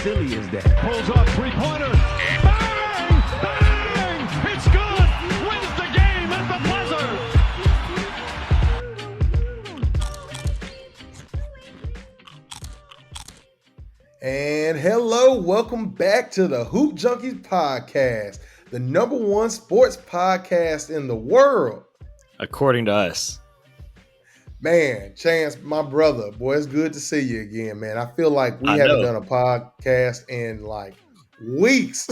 silly is that? Pulls up, three-pointer. Bang! Bang! It's good! Wins the game at the buzzer! And hello, welcome back to the Hoop Junkies podcast, the #1 sports podcast in the world. According to us. Man, Chance, my brother, boy, it's good to see you again, man. I feel like we haven't done a podcast in like weeks.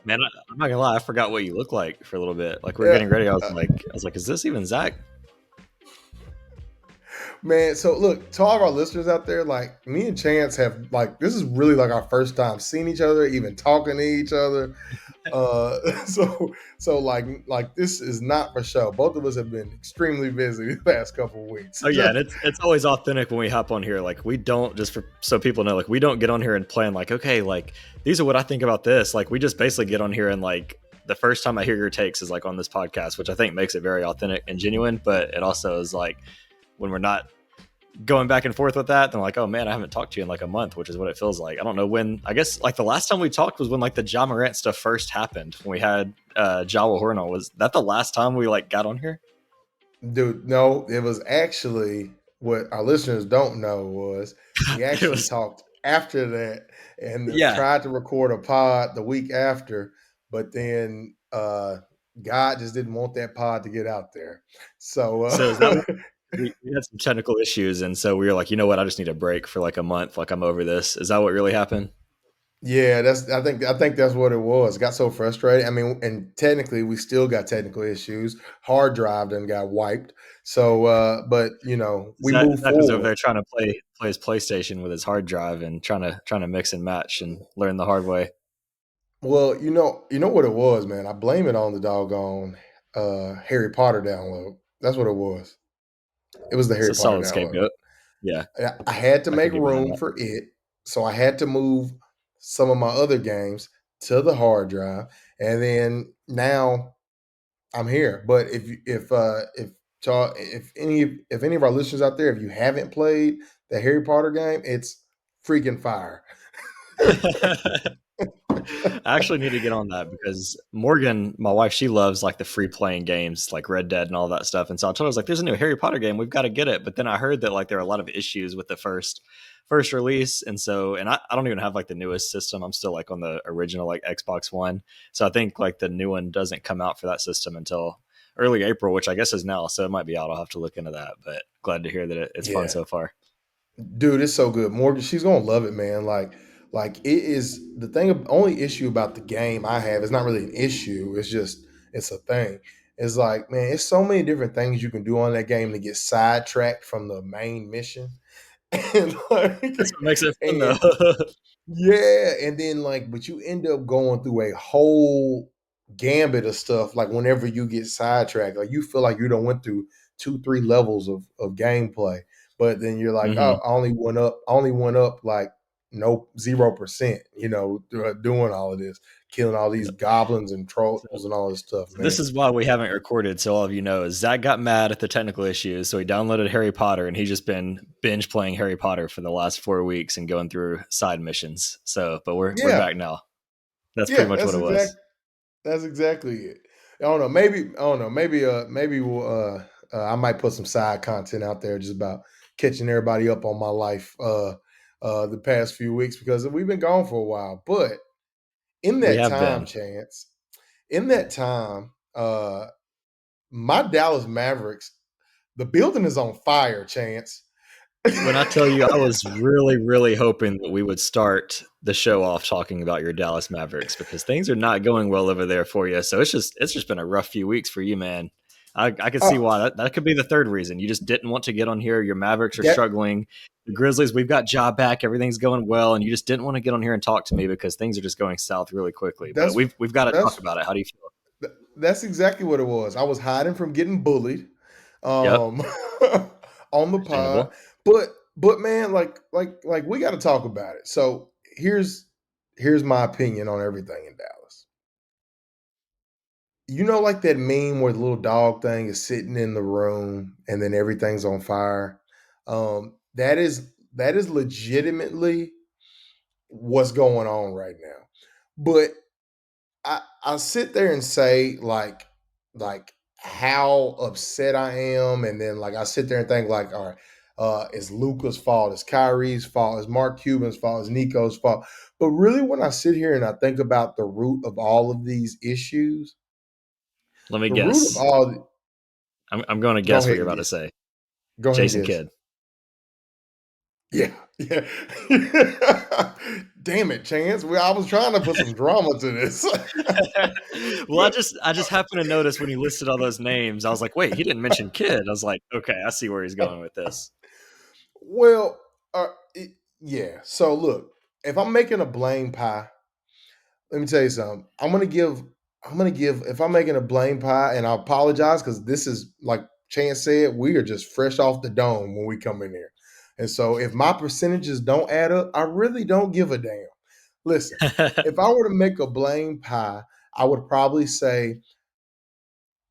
Man, I'm not gonna lie, I forgot what you look like for a little bit. Like we were getting ready, I was like, is this even Zach? Man, so look, to all of our listeners out there, like me and Chance have this is really like our first time seeing each other, even talking to each other. So like this is not for show. Both of us have been extremely busy the past couple of weeks. Oh yeah, and it's always authentic when we hop on here. Like we don't, just for so people know, like we don't get on here and plan like, okay, like these are what I think about this. Like we just basically get on here and like the first time I hear your takes is like on this podcast, which I think makes it very authentic and genuine. But it also is like when we're not going back and forth with that, then like, oh man, I haven't talked to you in like a month, which is what it feels like. I don't know when. I guess like the last time we talked was when like the Ja Morant stuff first happened, when we had Jawa Horn on. Was that the last time we like got on here? Dude, no, it was actually, what our listeners don't know was we actually talked after that and tried to record a pod the week after, but then God just didn't want that pod to get out there. So is that we had some technical issues, and so we were like, you know what, I just need a break for like a month. Like I'm over this. Is that what really happened? Yeah, I think that's what it was. Got so frustrated. I mean, and technically we still got technical issues. Hard drive done got wiped. So but you know, we moved forward. Over there trying to play his PlayStation with his hard drive and trying to mix and match and learn the hard way. Well, you know what it was, man. I blame it on the doggone Harry Potter download. That's what it was. It was the Harry Potter download. Scapegoat. Yeah. I had to make room for it. So I had to move some of my other games to the hard drive. And then now I'm here. But if any of our listeners out there, if you haven't played the Harry Potter game, it's freaking fire. I actually need to get on that because Morgan, my wife, she loves like the free playing games like Red Dead and all that stuff. And so I told her, I was like, there's a new Harry Potter game. We've got to get it. But then I heard that like there are a lot of issues with the first release. And so, and I don't even have like the newest system. I'm still like on the original like Xbox One. So I think like the new one doesn't come out for that system until early April, which I guess is now. So it might be out. I'll have to look into that. But glad to hear that it's fun so far. Dude, it's so good. Morgan, she's going to love it, man. Like it is the thing. Only issue about the game I have is not really an issue. It's a thing. It's like, man, it's so many different things you can do on that game to get sidetracked from the main mission. And like, that's what makes it fun, though. Yeah, and then like, but you end up going through a whole gambit of stuff. Like whenever you get sidetracked, like you feel like you done went through 2-3 levels of gameplay, but then you're like, oh, I only went up like 0%, you know, doing all of this, killing all these goblins and trolls and all this stuff. Man. This is why we haven't recorded, so all of you know, Zach got mad at the technical issues, so he downloaded Harry Potter, and he's just been binge playing Harry Potter for the last 4 weeks and going through side missions. So, but we're back now. That's pretty much what it was. That's exactly it. I don't know. Maybe we'll, I might put some side content out there just about catching everybody up on my life the past few weeks, because we've been gone for a while. But in that time, Chance, my Dallas Mavericks, the building is on fire, Chance. When I tell you, I was really, really hoping that we would start the show off talking about your Dallas Mavericks, because things are not going well over there for you. So it's just been a rough few weeks for you, man. I can see why. That could be the third reason. You just didn't want to get on here. Your Mavericks are struggling. The Grizzlies, we've got Ja back. Everything's going well. And you just didn't want to get on here and talk to me because things are just going south really quickly. But we've got to talk about it. How do you feel? That's exactly what it was. I was hiding from getting bullied on the pod. But man, like we got to talk about it. So here's my opinion on everything in Dallas. You know, like that meme where the little dog thing is sitting in the room and then everything's on fire. That is legitimately what's going on right now. But I sit there and say like how upset I am, and then like I sit there and think like, all right, it's Luka's fault, it's Kyrie's fault, it's Mark Cuban's fault, it's Nico's fault. But really, when I sit here and I think about the root of all of these issues, Let me the root of guess. all. I'm going to Go guess what ahead you're and about to guess. say. Go ahead and Jason guess. Kidd. Yeah, yeah. Damn it, Chance. I was trying to put some drama to this. Well, I just happened to notice when you listed all those names, I was like, wait, he didn't mention Kidd. I was like, okay, I see where he's going with this. Well, yeah. So look, if I'm making a blame pie, let me tell you something. I'm gonna give. If I'm making a blame pie, and I apologize because this is like Chance said, we are just fresh off the dome when we come in here, and so if my percentages don't add up, I really don't give a damn. Listen, if I were to make a blame pie, I would probably say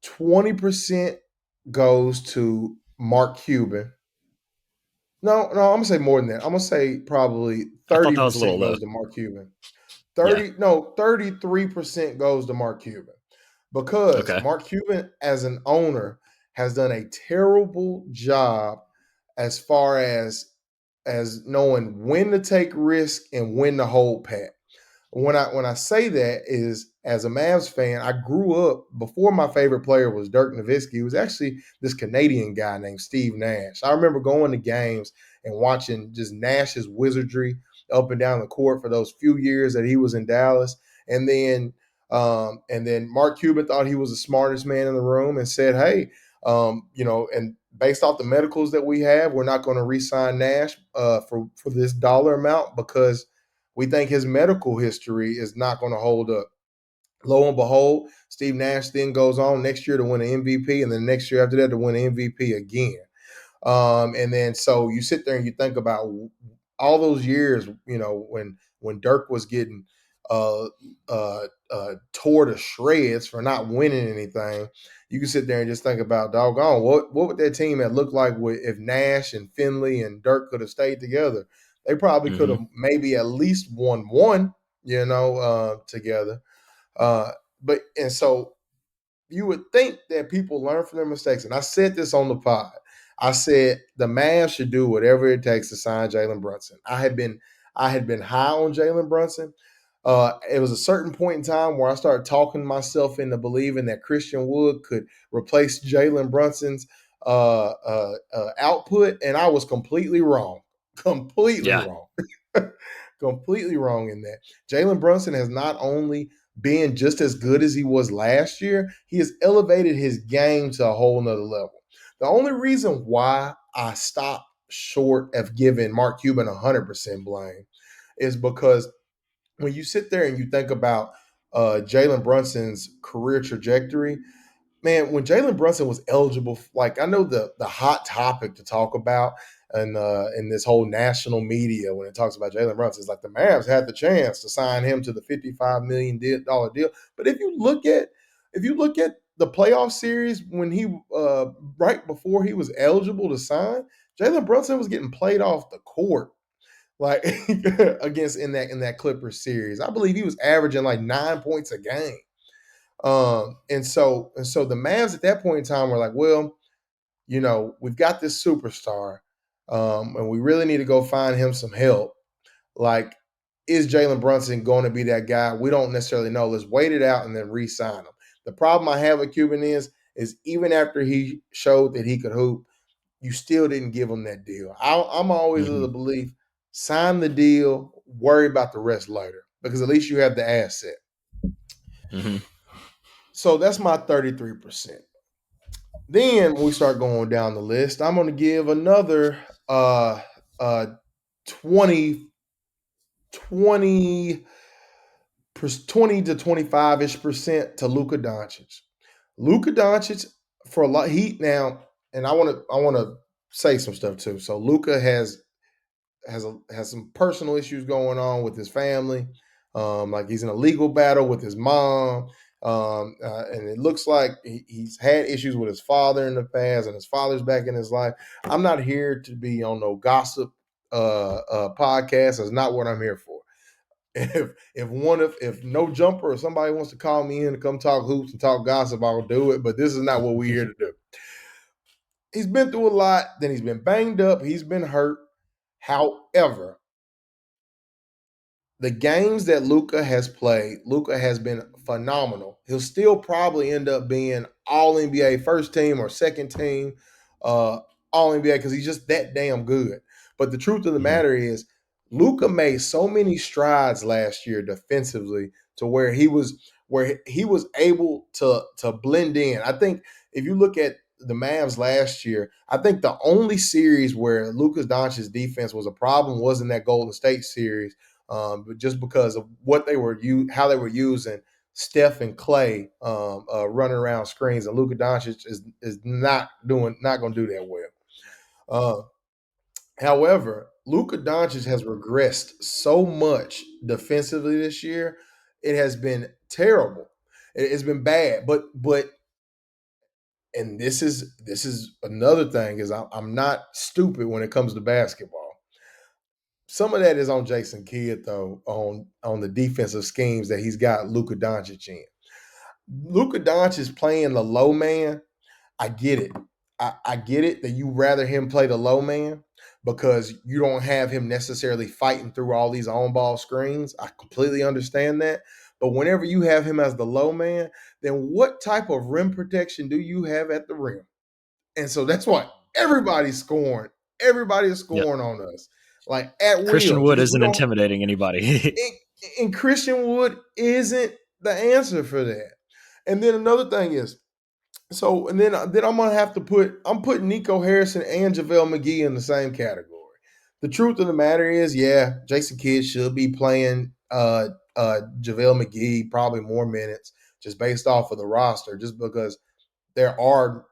20% goes to Mark Cuban. No, I'm gonna say more than that. I'm gonna say probably I thought that was a little 30% low. goes to Mark Cuban. Yeah. 33% goes to Mark Cuban because Okay. Mark Cuban as an owner has done a terrible job as far as knowing when to take risk and when to hold pat. When I say that is as a Mavs fan, I grew up before my favorite player was Dirk Nowitzki. It was actually this Canadian guy named Steve Nash. I remember going to games and watching just Nash's wizardry up and down the court for those few years that he was in Dallas. And then Mark Cuban thought he was the smartest man in the room and said, "Hey, and based off the medicals that we have, we're not going to re-sign Nash for this dollar amount because we think his medical history is not going to hold up." Lo and behold, Steve Nash then goes on next year to win an MVP, and then next year after that to win an MVP again. And then so you sit there and you think about all those years, when Dirk was getting uh, tore to shreds for not winning anything. You can sit there and just think about, doggone, what would that team have looked like if Nash and Finley and Dirk could have stayed together? They probably could Hmm. have maybe at least won one, together. So you would think that people learn from their mistakes. And I said this on the pod. I said the Mavs should do whatever it takes to sign Jalen Brunson. I had been high on Jalen Brunson. It was a certain point in time where I started talking myself into believing that Christian Wood could replace Jalen Brunson's output, and I was completely wrong. Completely Yeah. wrong. Completely wrong in that. Jalen Brunson has not only been just as good as he was last year, he has elevated his game to a whole nother level. The only reason why I stopped short of giving Mark Cuban 100% blame is because when you sit there and you think about Jalen Brunson's career trajectory, man, when Jalen Brunson was eligible, like I know the hot topic to talk about and in this whole national media when it talks about Jalen Brunson is like the Mavs had the chance to sign him to the $55 million deal. But if you look at the playoff series when he right before he was eligible to sign, Jalen Brunson was getting played off the court like against in that Clippers series. I believe he was averaging like 9 points a game. And so the Mavs at that point in time were like, well, we've got this superstar, and we really need to go find him some help. Like, is Jalen Brunson going to be that guy? We don't necessarily know. Let's wait it out and then re-sign him. The problem I have with Cuban is even after he showed that he could hoop, you still didn't give him that deal. I'm always of Hmm. the belief, sign the deal, worry about the rest later, because at least you have the asset. Hmm. So that's my 33%. Then when we start going down the list, I'm going to give another uh, uh, 20, 20, 20 to 25-ish% to Luka Doncic. Luka Doncic for a lot heat now, and I want to say some stuff too. So Luka has some personal issues going on with his family. Like he's in a legal battle with his mom. And it looks like he's had issues with his father in the past, and his father's back in his life. I'm not here to be on no gossip podcast. That's not what I'm here for. If no jumper or somebody wants to call me in to come talk hoops and talk gossip, I'll do it. But this is not what we're here to do. He's been through a lot. Then he's been banged up. He's been hurt. However, the games that Luka has played, Luka has been phenomenal. He'll still probably end up being all NBA first team or second team, all NBA because he's just that damn good. But the truth of the matter is, Luka made so many strides last year defensively to where he was able to blend in. I think if you look at the Mavs last year, I think the only series where Luka Doncic's defense was a problem was in that Golden State series, but just because of what how they were using Steph and Clay running around screens, and Luka Doncic is not going to do that well. However, Luka Doncic has regressed so much defensively this year; it has been terrible. It's been bad, but and this is another thing is I'm not stupid when it comes to basketball. Some of that is on Jason Kidd though on the defensive schemes that he's got Luka Doncic in. Luka Doncic is playing the low man. I get it. I get it that you rather him play the low man because you don't have him necessarily fighting through all these on ball screens. I completely understand that. But whenever you have him as the low man, then what type of rim protection do you have at the rim? And so that's why everybody's scoring. Everybody is scoring on us, like at Christian will. Wood Because we isn't don't. intimidating anybody. And Christian Wood isn't the answer for that. And then another thing is, and then I'm gonna have to I'm putting Nico Harrison and JaVale McGee in the same category. The truth of the matter is, yeah, Jason Kidd should be playing JaVale McGee probably more minutes just based off of the roster, just because there are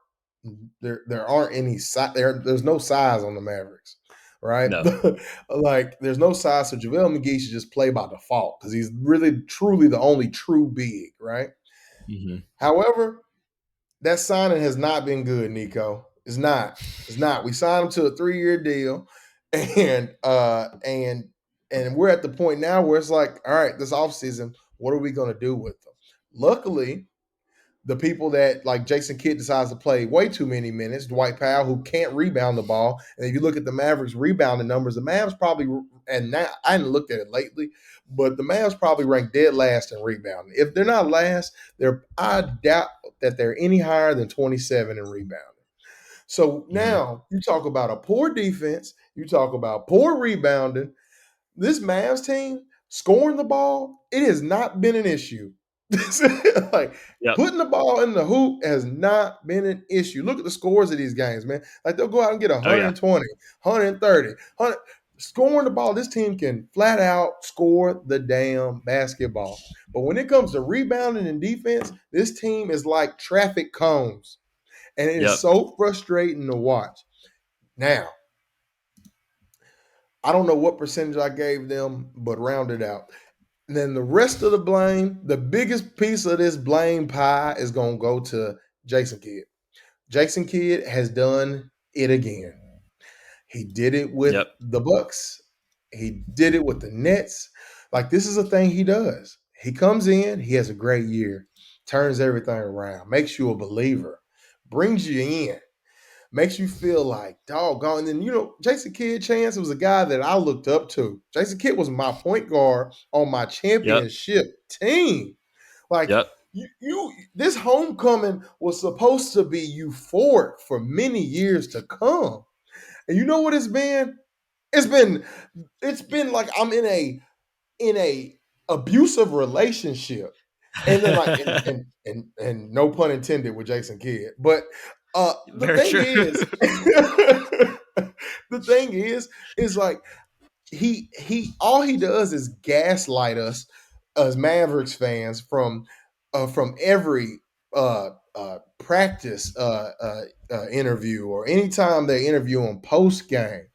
there aren't any there's no size on the Mavericks, right? No. Like there's no size, so JaVale McGee should just play by default because he's really truly the only true big, right? Mm-hmm. However, that signing has not been good, Nico. It's not. It's not. We signed him to a 3-year deal, and we're at the point now where it's like, all right, this offseason, what are we going to do with them? Luckily, the people that like Jason Kidd decides to play way too many minutes, Dwight Powell, who can't rebound the ball. And if you look at the Mavericks rebounding numbers, the Mavs probably, and now I haven't looked at it lately, but the Mavs probably rank dead last in rebounding. If they're not last, I doubt that they're any higher than 27 in rebounding. So now you talk about a poor defense, you talk about poor rebounding. This Mavs team scoring the ball, it has not been an issue. Like putting the ball in the hoop has not been an issue. Look at the scores of these games, man. Like they'll go out and get 120, 130, 100. Scoring the ball, this team can flat out score the damn basketball. But when it comes to rebounding and defense, this team is like traffic cones. And it is so frustrating to watch. Now, I don't know what percentage I gave them, but round it out. And then the rest of the blame, the biggest piece of this blame pie is going to go to Jason Kidd. Jason Kidd has done it again. He did it with the Bucks. He did it with the Nets. Like this is a thing he does. He comes in, he has a great year, turns everything around, makes you a believer, brings you in, makes you feel like doggone. And then, Jason Kidd, Chance, was a guy that I looked up to. Jason Kidd was my point guard on my championship team. Like, this homecoming was supposed to be euphoric for many years to come. And you know what it's been? It's been like I'm in a abusive relationship. And then like and no pun intended with Jason Kidd. But the thing is like he all he does is gaslight us as Mavericks fans from every practice interview or anytime they interview him post game.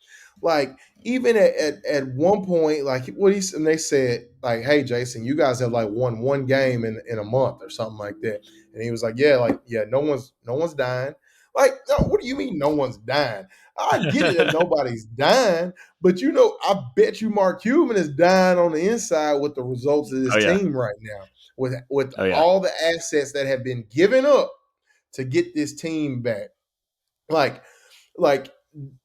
Like even at one point, like and they said like, "Hey Jason, you guys have like won one game in a month or something like that," and he was like, "Yeah, no one's dying." Like, no, what do you mean no one's dying? I get it that nobody's dying, but I bet you Mark Cuban is dying on the inside with the results of this Oh yeah. team right now, with Oh yeah. all the assets that have been given up to get this team back. Like, like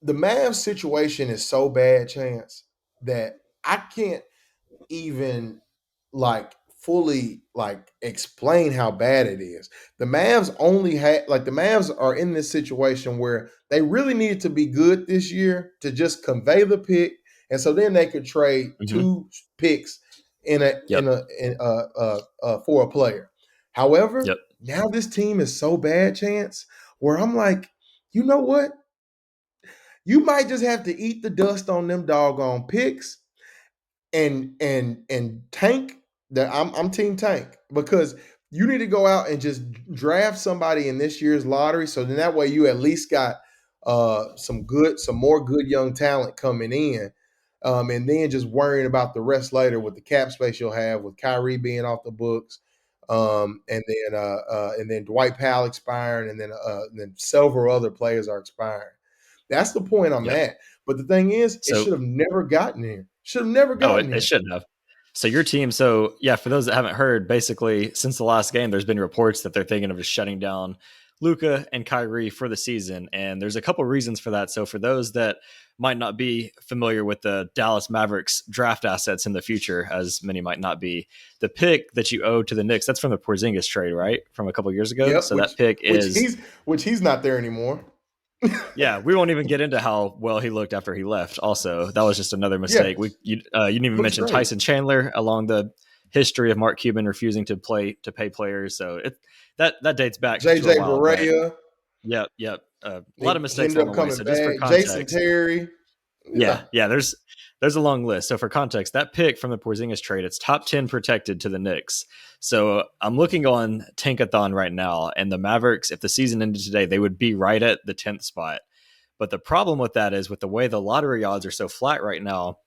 the Mavs situation is so bad, Chance, that I can't even fully explain how bad it is. The Mavs only had the Mavs are in this situation where they really needed to be good this year to just convey the pick, and so then they could trade Mm-hmm. 2 picks in a Yep. for a player. However, Yep. now this team is so bad, Chance, where I'm like, you know what? You might just have to eat the dust on them doggone picks and tank. That I'm team tank, because you need to go out and just draft somebody in this year's lottery, so then that way you at least got some more good young talent coming in, and then just worrying about the rest later with the cap space you'll have with Kyrie being off the books, and then Dwight Powell expiring, and then several other players are expiring. That's the point I'm Yep. at. But the thing is, it So should have never gotten here. Should have never oh, gotten it here. shouldn't have. So your team, so yeah, for those that haven't heard, basically since the last game, there's been reports that they're thinking of just shutting down Luka and Kyrie for the season, and there's a couple reasons for that. So for those that might not be familiar with the Dallas Mavericks draft assets in the future, as many might not be, the pick that you owe to the Knicks, that's from the Porzingis trade, right, from a couple years ago. Yep, So that pick is which he's not there anymore. yeah, we won't even get into how well he looked after he left. Also, that was just another Yeah, mistake. You didn't even looks mention great. Tyson Chandler along the history of Mark Cuban refusing to pay players. So that dates back to a JJ while. But Barea, yep, a lot of he mistakes ended along up the way. coming So just for back. Jason context, Terry. Yeah. yeah, there's a long list. So for context, that pick from the Porzingis trade, it's top 10 protected to the Knicks. So I'm looking on Tankathon right now, and the Mavericks, if the season ended today, they would be right at the 10th spot. But the problem with that is with the way the lottery odds are so flat right now,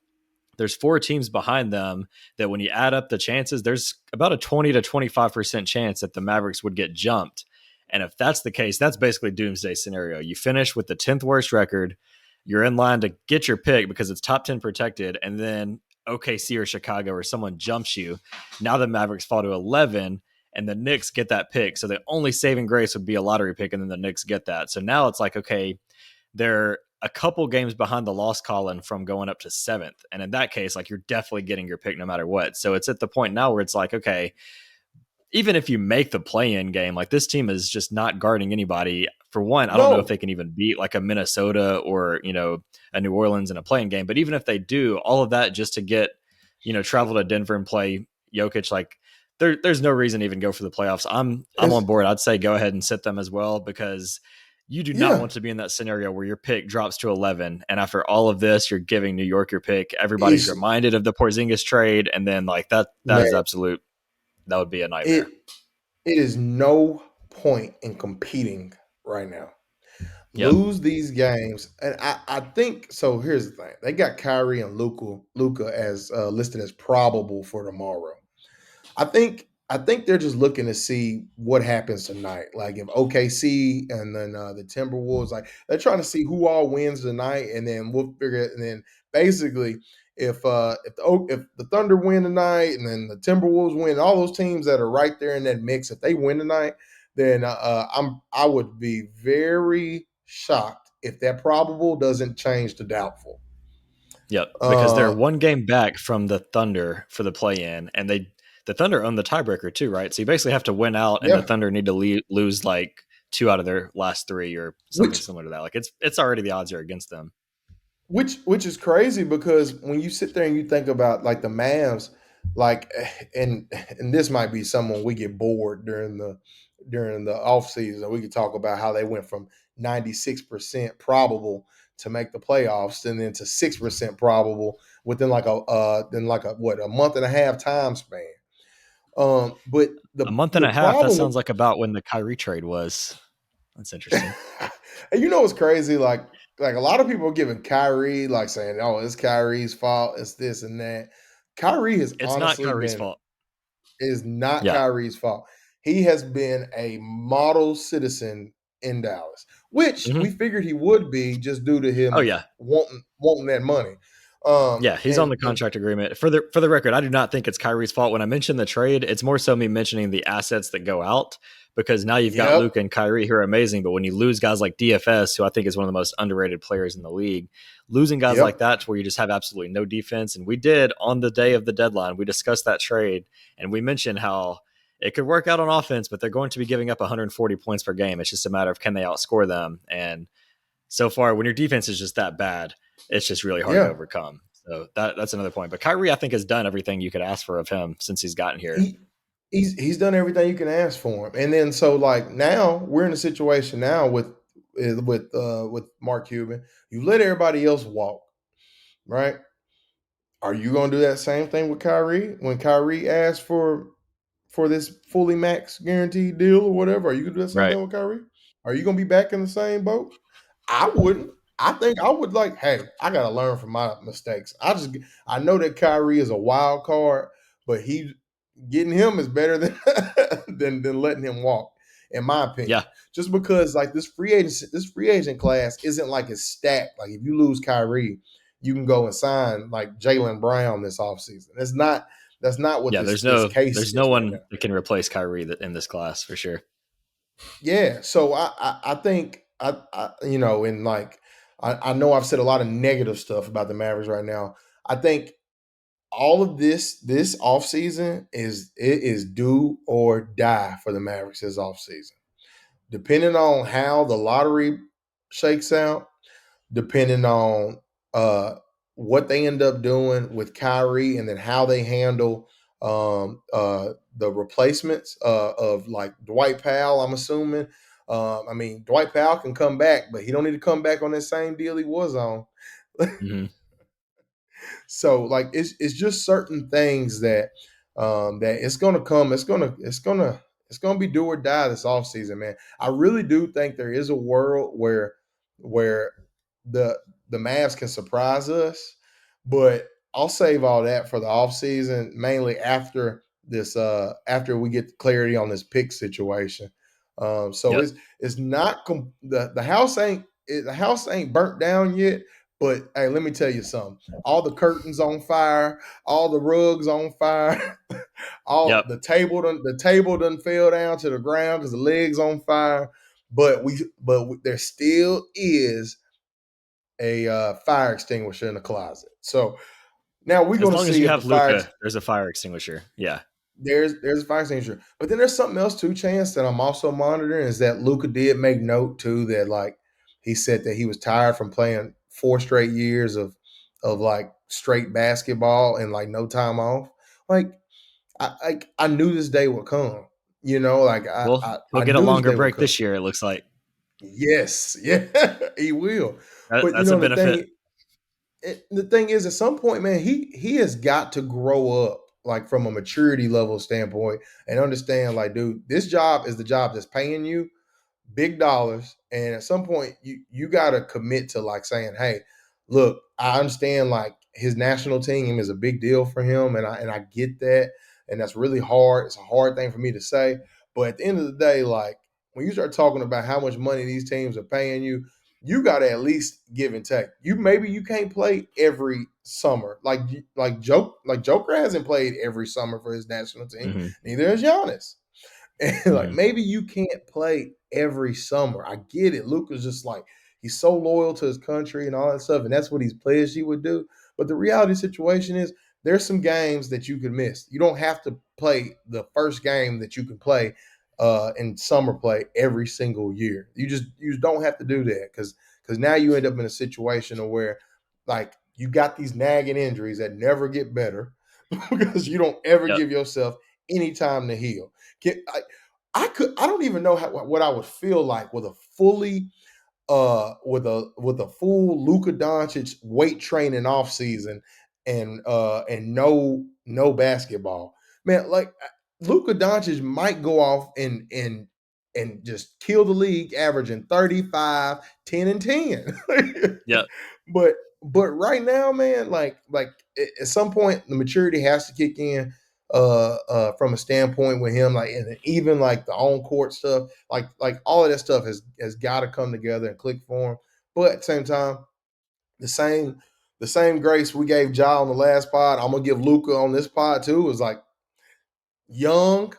there's 4 teams behind them that when you add up the chances, there's about a 20 to 25% chance that the Mavericks would get jumped. And if that's the case, that's basically doomsday scenario. You finish with the 10th worst record, you're in line to get your pick because it's top 10 protected, and then OKC or Chicago or someone jumps you. Now the Mavericks fall to 11 and the Knicks get that pick. So the only saving grace would be a lottery pick, and then the Knicks get that. So now it's like, okay, they're a couple games behind the loss column from going up to 7th. And in that case, like, you're definitely getting your pick no matter what. So it's at the point now where it's like, okay, even if you make the play-in game, like, this team is just not guarding anybody. For one, I don't know if No. they can even beat like a Minnesota or, a New Orleans in a play-in game. But even if they do, all of that just to get, travel to Denver and play Jokic, like, there's no reason to even go for the playoffs. I'm on board. I'd say go ahead and sit them as well, because you do not Yeah. want to be in that scenario where your pick drops to 11. And after all of this, you're giving New York your pick. Everybody's It's reminded of the Porzingis trade. And then, like, that is man, absolute. That would be a nightmare. it it is no point in competing right now. Yep. Lose these games, and I think so. Here's the thing: they got Kyrie and Luca as listed as probable for tomorrow. I think they're just looking to see what happens tonight. Like, if OKC and then the Timberwolves, like, they're trying to see who all wins tonight, and then we'll figure it. And then basically, if the Thunder win tonight, and then the Timberwolves win, all those teams that are right there in that mix, if they win tonight, then I would be very shocked if that probable doesn't change to doubtful. Yep. Because they're Uh, one game back from the Thunder for the play-in, and the Thunder own the tiebreaker too, right? So you basically have to win out, and the yeah, Thunder need to lose like 2 out of their last 3 or something which similar to that. Like, it's already, the odds are against them. which is crazy, because when you sit there and you think about like the Mavs, like, and this might be someone we get bored during the off season. We could talk about how they went from 96% probable to make the playoffs, and then to 6% probable within like a month and a half time span. But A the month and the a half, that problem with sounds like about when the Kyrie trade was. That's interesting. and what's crazy? Like a lot of people are giving Kyrie, like, saying, "Oh, it's Kyrie's fault. It's this and that." Kyrie has It's not honestly Kyrie's been fault. is not Yeah. Kyrie's fault. He has been a model citizen in Dallas, which Mhm. we figured he would be just due to him Oh yeah, wanting that money. yeah, he's on And the contract agreement. For the record, I do not think it's Kyrie's fault. When I mention the trade, it's more so me mentioning the assets that go out, because now you've got yep, Luka and Kyrie who are amazing, but when you lose guys like DFS, who I think is one of the most underrated players in the league, losing guys like yep, that to where you just have absolutely no defense. And we did on the day of the deadline, we discussed that trade and we mentioned how it could work out on offense, but they're going to be giving up 140 points per game. It's just a matter of can they outscore them. And so far, when your defense is just that bad, it's just really hard to yeah. overcome. So that's another point. But Kyrie, I think, has done everything you could ask for of him since he's gotten here. He he's done everything you can ask for him. And then so like now we're in a situation now with Mark Cuban. You let everybody else walk, right? Are you going to do that same thing with Kyrie when Kyrie asked for this fully max guaranteed deal or whatever? Are you going to do the same Right. thing with Kyrie? Are you going to be back in the same boat? I wouldn't. I think I would like, hey, I got to learn from my mistakes. I know that Kyrie is a wild card, but getting him is better than than letting him walk, in my Yeah. opinion. Just because like this free agent class isn't like it's stacked. Like if you lose Kyrie, you can go and sign like Jalen Brown this offseason. That's not what Yeah. this case There's no is right one now. that can replace Kyrie in this class for sure. Yeah. So I think I you know, and like I know I've said a lot of negative stuff about the Mavericks right now. I think all of this offseason is do or die for the Mavericks this offseason. Depending on how the lottery shakes out, depending on uh, what they end up doing with Kyrie, and then how they handle the replacements of like Dwight Powell. I'm assuming. I mean, Dwight Powell can come back, but he don't need to come back on that same deal he was on. Hmm. So like it's just certain things that that it's gonna come, it's gonna be do or die this offseason, man. I really do think there is a world where the the Mavs can surprise us, but I'll save all that for the offseason, mainly after we get clarity on this pick situation. So Yep. it's not the house ain't burnt down yet, but hey, let me tell you something. All the curtains on fire, all the rugs on fire, all Yep. the table done fell down to the ground because the legs on fire. But there still is a fire extinguisher in the closet. So now we're As going to long as see you if the have fire Luka, there's a fire extinguisher. Yeah. there's a fire extinguisher. But then there's something else too, Chance, that I'm also monitoring is that Luca did make note too that like he said that he was tired from playing 4 straight years of like straight basketball and like no time off. Like I knew this day would come. You know, like Well, he'll I get a knew this longer day would break come. this year, it looks like. Yes, yeah, he will. But you That's a know benefit. the thing is, at some point, man, he has got to grow up, like from a maturity level standpoint, and understand, like, dude, this job is the job that's paying you big dollars, and at some point, you got to commit to like saying, hey, look, I understand like his national team is a big deal for him, and I get that, and that's really hard. It's a hard thing for me to say, but at the end of the day, like when you start talking about how much money these teams are paying you, you got to at least give and take. Maybe you can't play every summer, like Joker hasn't played every summer for his national team. Hmm. Neither has Giannis. And like Hmm. maybe you can't play every summer. I get it. Luka's just like he's so loyal to his country and all that stuff, and that's what he's pledged he would do. But the reality situation is there's some games that you can miss. You don't have to play the first game that you can play in summer play every single year. You just don't have to do that because now you end up in a situation where like you got these nagging injuries that never get better because you don't ever Yep. give yourself any time to heal. I don't even know what I would feel like with a fully with a full Luka Doncic weight training off season and no basketball. Man, like Luka Doncic might go off and just kill the league averaging 35, 10 and 10. Yep. but right now, man, like at some point the maturity has to kick in. from a standpoint with him, like, and even like the on court stuff, like all of that stuff has got to come together and click for him. But at the same time, the same grace we gave Ja on the last pod, I'm gonna give Luca on this pod too. Is like young,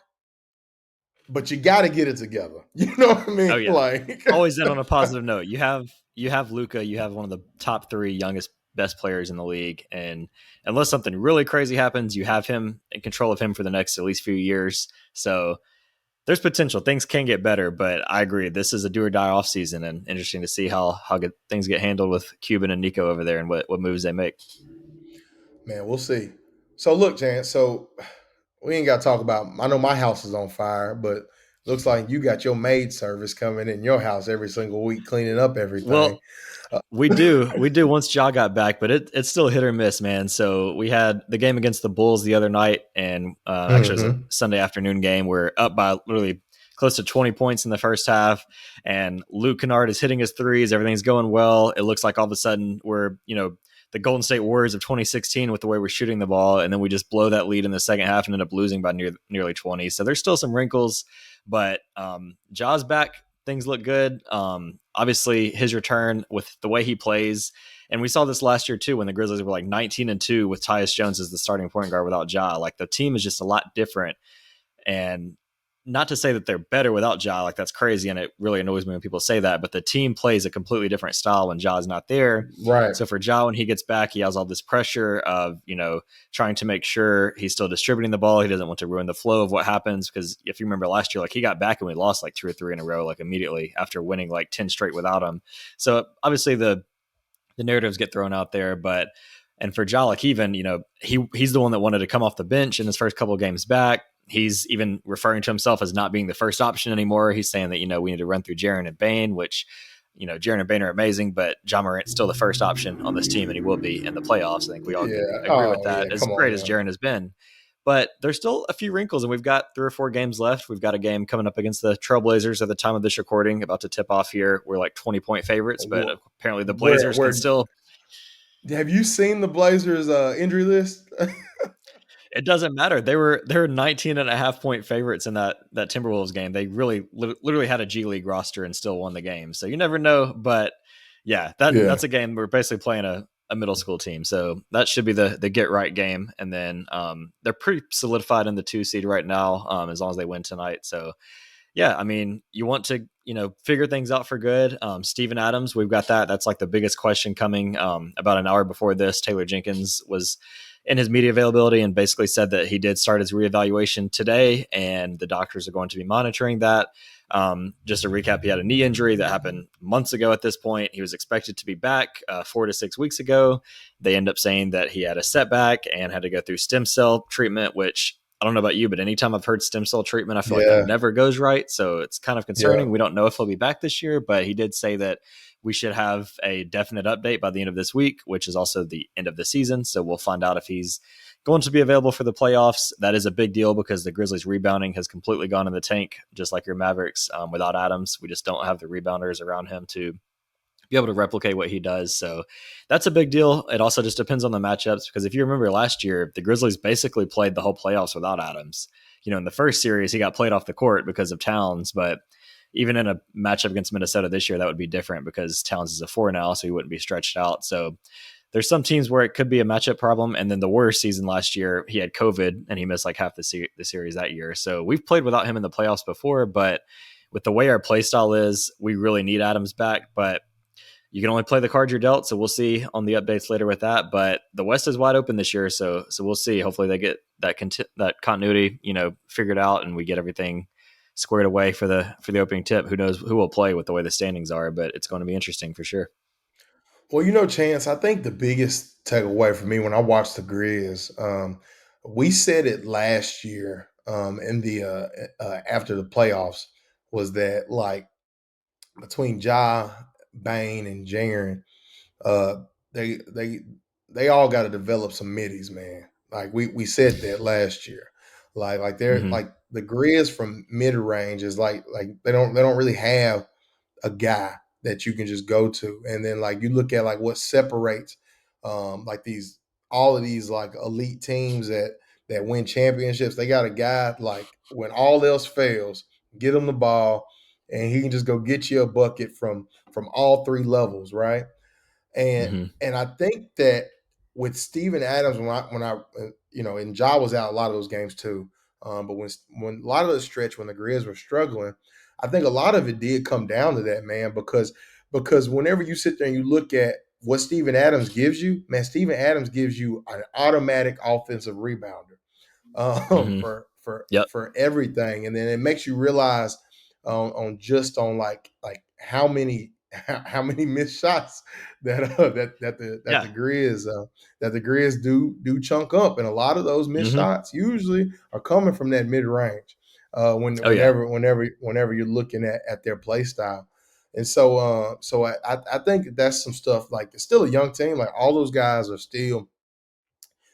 but you got to get it together. You know what I Oh mean? yeah, Like, always end on a positive note. You have Luca, you have one of the top 3 youngest best players in the league, and unless something really crazy happens, you have him in control of him for the next at least few years. So there's potential. Things can get better, but I agree. This is a do or die off season, and interesting to see how good things get handled with Cuban and Nico over there and what moves they make. man, we'll see. So look, Chance. So we ain't got to talk about. I know my house is on fire, but looks like you got your maid service coming in your house every single week, cleaning up everything. Well, we do once Ja got back, but it's still hit or miss, man. So we had the game against the Bulls the other night, and actually it was a Mm-hmm. Sunday afternoon game. We're up by literally close to 20 points in the first half, and Luke Kennard is hitting his threes. Everything's going well. It looks like all of a sudden we're the Golden State Warriors of 2016 with the way we're shooting the ball, and then we just blow that lead in the second half and end up losing by nearly 20. So there's still some wrinkles, but Ja's back. Things look good. Obviously, his return with the way he plays, and we saw this last year too when the Grizzlies were like 19-2 with Tyus Jones as the starting point guard without Ja. Like the team is just a lot different, and not to say that they're better without Ja, like that's crazy, and it really annoys me when people say that. But the team plays a completely different style when Ja's not there. Right. So for Ja, when he gets back, he has all this pressure of trying to make sure he's still distributing the ball. He doesn't want to ruin the flow of what happens, because if you remember last year, like he got back and we lost like 2 or 3 in a row, like immediately after winning like 10 straight without him. So obviously the narratives get thrown out there, but and for Ja, like even he's the one that wanted to come off the bench in his first couple of games back. He's even referring to himself as not being the first option anymore. He's saying that we need to run through Jaren and Bane, which Jaren and Bane are amazing, but Ja Morant's still the first option on this team, and he will be in the playoffs. I think we all can Yeah. agree with Oh that. yeah. As Come on great as now. Jaren has been, but there's still a few wrinkles, and we've got 3 or 4 games left. We've got a game coming up against the Trailblazers at the time of this recording, about to tip off here. We're like 20-point favorites, but apparently the Blazers can Where still. have you seen the Blazers injury list? It doesn't matter. They're 19.5-point favorites in that Timberwolves game. They really literally had a G League roster and still won the game. So you never know. But yeah, Yeah. that's a game we're basically playing a middle school team. So that should be the get right game. And then they're pretty solidified in the 2 seed right now, as long as they win tonight. So yeah, I mean, you want to, figure things out for good. Steven Adams, we've got that. That's like the biggest question coming. About an hour before this, Taylor Jenkins was in his media availability and basically said that he did start his reevaluation today, and the doctors are going to be monitoring that. Just to recap, he had a knee injury that happened months ago at this point. He was expected to be back 4 to 6 weeks ago. They end up saying that he had a setback and had to go through stem cell treatment, which I don't know about you, but anytime I've heard stem cell treatment, I feel like that Yeah. never goes right. So it's kind of Yeah. concerning. We don't know if he'll be back this year, but he did say that we should have a definite update by the end of this week, which is also the end of the season. So we'll find out if he's going to be available for the playoffs. That is a big deal because the Grizzlies rebounding has completely gone in the tank, just like your Mavericks. Without Adams, we just don't have the rebounders around him to be able to replicate what he does. So that's a big deal. It also just depends on the matchups, because if you remember last year, the Grizzlies basically played the whole playoffs without Adams. In the first series, he got played off the court because of Towns, but even in a matchup against Minnesota this year, that would be different because Towns is a 4 now, so he wouldn't be stretched out. So there's some teams where it could be a matchup problem. And then the worst season last year, he had COVID and he missed like half the series that year. So we've played without him in the playoffs before, but with the way our play style is, we really need Adams back. But you can only play the cards you're dealt, so we'll see on the updates later with that. But the West is wide open this year, so we'll see. Hopefully, they get that continuity, figured out, and we get everything squared away for the opening tip. Who knows who will play with the way the standings are, but it's going to be interesting for sure. Well, Chance, I think the biggest takeaway for me when I watched the Grizz, we said it last year in the after the playoffs, was that like between Ja, Bane, and Jaren, uh, they they they all got to develop some middies, man. Like we said that last year. Like they're Mm-hmm. like the Grizz from mid range is like they don't really have a guy that you can just go to. And then like you look at like what separates like these all of these like elite teams that that win championships. They got a guy like when all else fails, get him the ball, and he can just go get you a bucket from all three levels, right? And Mm-hmm. and I think that with Steven Adams, when I and Ja was out a lot of those games too. But when a lot of the stretch when the Grizz were struggling, I think a lot of it did come down to that, man, because whenever you sit there and you look at what Steven Adams gives you, man, Steven Adams gives you an automatic offensive rebounder Mm-hmm. for Yep. for everything, and then it makes you realize on like how many missed shots that Yeah. the Grizz do chunk up, and a lot of those missed Mm-hmm. shots usually are coming from that mid range. Oh yeah. Whenever you're looking at their play style. And so I think that's some stuff like it's still a young team. Like all those guys are still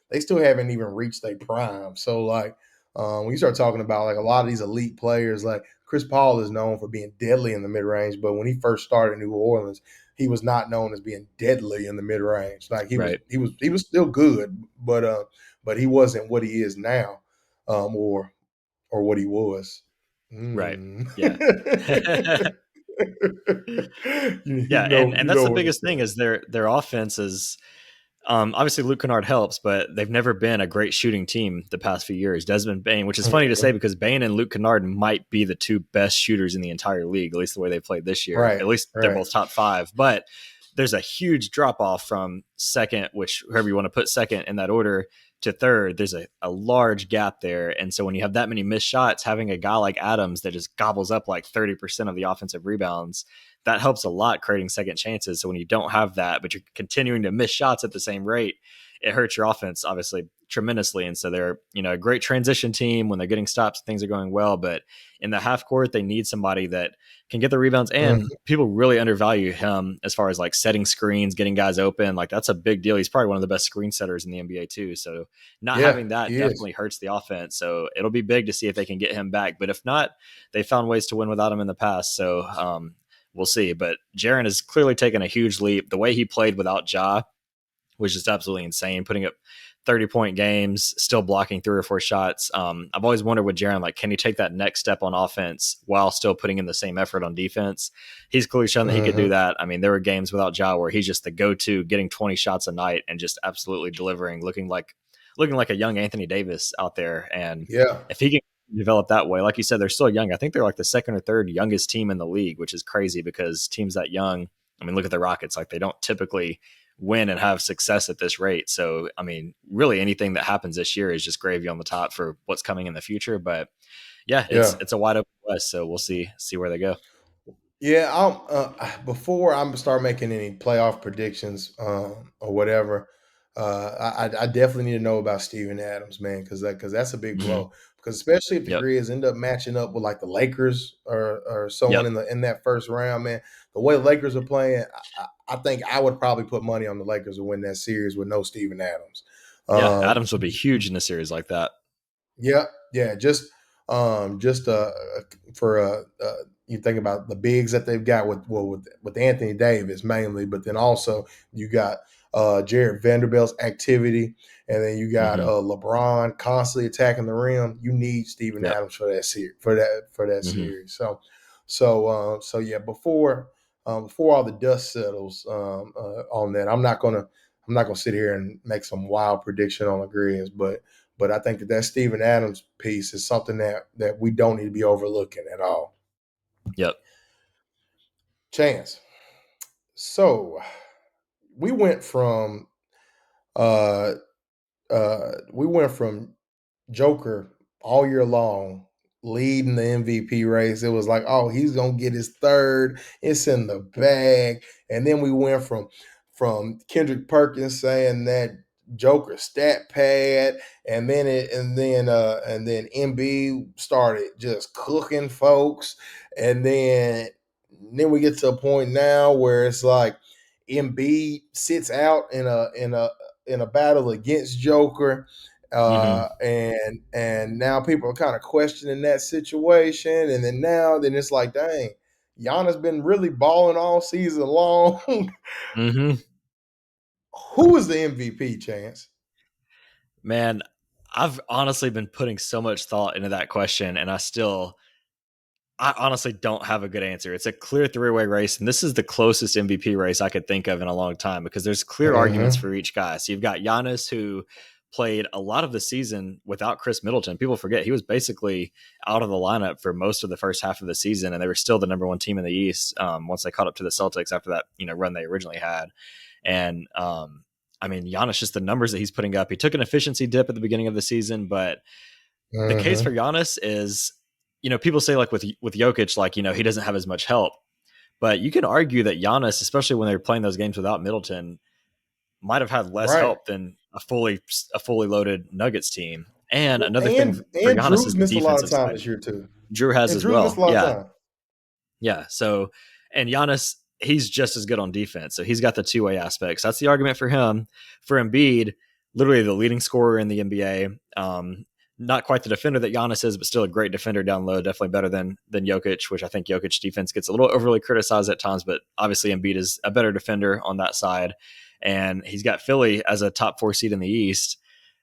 they still haven't even reached their prime. So like when you start talking about like a lot of these elite players, like Chris Paul is known for being deadly in the mid range, but when he first started in New Orleans, he was not known as being deadly in the mid range. Like Right. he was still good, but he wasn't what he is now, or what he was. Right. Mm. Yeah. Yeah, and You that's know the what I'm biggest thing saying. is their offense is obviously Luke Kennard helps, but they've never been a great shooting team the past few years. Desmond Bain, which is funny to say Mhm. because Bain and Luke Kennard might be the two best shooters in the entire league, at least the way they played this year. Right, At least they're right. both top five, but there's a huge drop off from second, which whoever you want to put second in that order, to third. There's a large gap there. And so when you have that many missed shots, having a guy like Adams that just gobbles up like 30% of the offensive rebounds, that helps a lot creating second chances. So when you don't have that, but you're continuing to miss shots at the same rate, it hurts your offense obviously tremendously. And so they're, a great transition team when they're getting stops, things are going well. But in the half court, they need somebody that can get the rebounds. And Mhm. people really undervalue him as far as like setting screens, getting guys open. Like that's a big deal. He's probably one of the best screen setters in the NBA too. So not Yeah, having that he is. definitely hurts the offense. So it'll be big to see if they can get him back. But if not, they found ways to win without him in the past. So we'll see. But Jaren has clearly taken a huge leap. The way he played without Ja was just absolutely insane, putting up 30-point games, still blocking 3 or 4 shots. I've always wondered with Jaren, like, can he take that next step on offense while still putting in the same effort on defense? He's clearly shown that he could do Mhm. that. I mean, there were games without Ja where he's just the go-to, getting 20 shots a night and just absolutely delivering, looking like a young Anthony Davis out there. And Yeah. if he can develop that way, like you said, they're still young. I think they're like the second or third youngest team in the league, which is crazy because teams that young, I mean, look at the Rockets. Like they don't typically win and have success at this rate. So, I mean, really anything that happens this year is just gravy on the top for what's coming in the future. But yeah, it's Yeah. it's a wide open West. So we'll see where they go. Yeah, before I start making any playoff predictions or whatever, I definitely need to know about Steven Adams, man, because that's a big Mm-hmm. blow. Because especially if the Yep. Grizz end up matching up with like the Lakers or someone Yep. in that first round, man, the way the Lakers are playing, I think I would probably put money on the Lakers to win that series with no Steven Adams. Yeah. Um, Adams would be huge in a series like that. Yeah, yeah, just for you think about the bigs that they've got with Anthony Davis mainly, but then also you got Jared Vanderbilt's activity, and then you got Mm-hmm. LeBron constantly attacking the rim. You need Steven Yep. Adams for that series for that Mm-hmm. series. So yeah, before all the dust settles on that, I'm not gonna sit here and make some wild prediction on the Grizz, but I think that Steven Adams piece is something that we don't need to be overlooking at all. Yep. Chance. So we went from uh we went from Joker all year long leading the MVP race. It was like, oh, he's gonna get his third. It's in the bag. And then we went from Kendrick Perkins saying that Joker stat pad, and then MB started just cooking folks, and then we get to a point now where it's like MB sits out in a battle against Joker, Mm-hmm. and now people are kind of questioning that situation, and then it's like, dang, Giannis been really balling all season long. Mm-hmm. Who is the MVP, Chance? Man, I've honestly been putting so much thought into that question, and I honestly don't have a good answer. It's a clear three-way race, and this is the closest MVP race I could think of in a long time because there's clear arguments Mm-hmm. for each guy. So you've got Giannis, who played a lot of the season without Chris Middleton. People forget he was basically out of the lineup for most of the first half of the season, and they were still the number one team in the East once they caught up to the Celtics after that run they originally had. And I mean, Giannis, just the numbers that he's putting up. He took an efficiency dip at the beginning of the season, but the case for Mm-hmm. Giannis is, people say like with Jokic, like, he doesn't have as much help, but you can argue that Giannis, especially when they were playing those games without Middleton, might have had less Right. help than a fully loaded Nuggets team. And Well, another thing for and Giannis is Drew's the missed a lot of defensive time side. this year too. Drew has And as Drew's missed a well. lot of Yeah. time. Yeah. So, and Giannis, he's just as good on defense. So he's got the two-way aspects. That's the argument for him. For Embiid, literally the leading scorer in the NBA. Not quite the defender that Giannis is, but still a great defender down low. Definitely better than Jokic, which I think Jokic defense gets a little overly criticized at times. But obviously Embiid is a better defender on that side. And he's got Philly as a top 4 seed in the East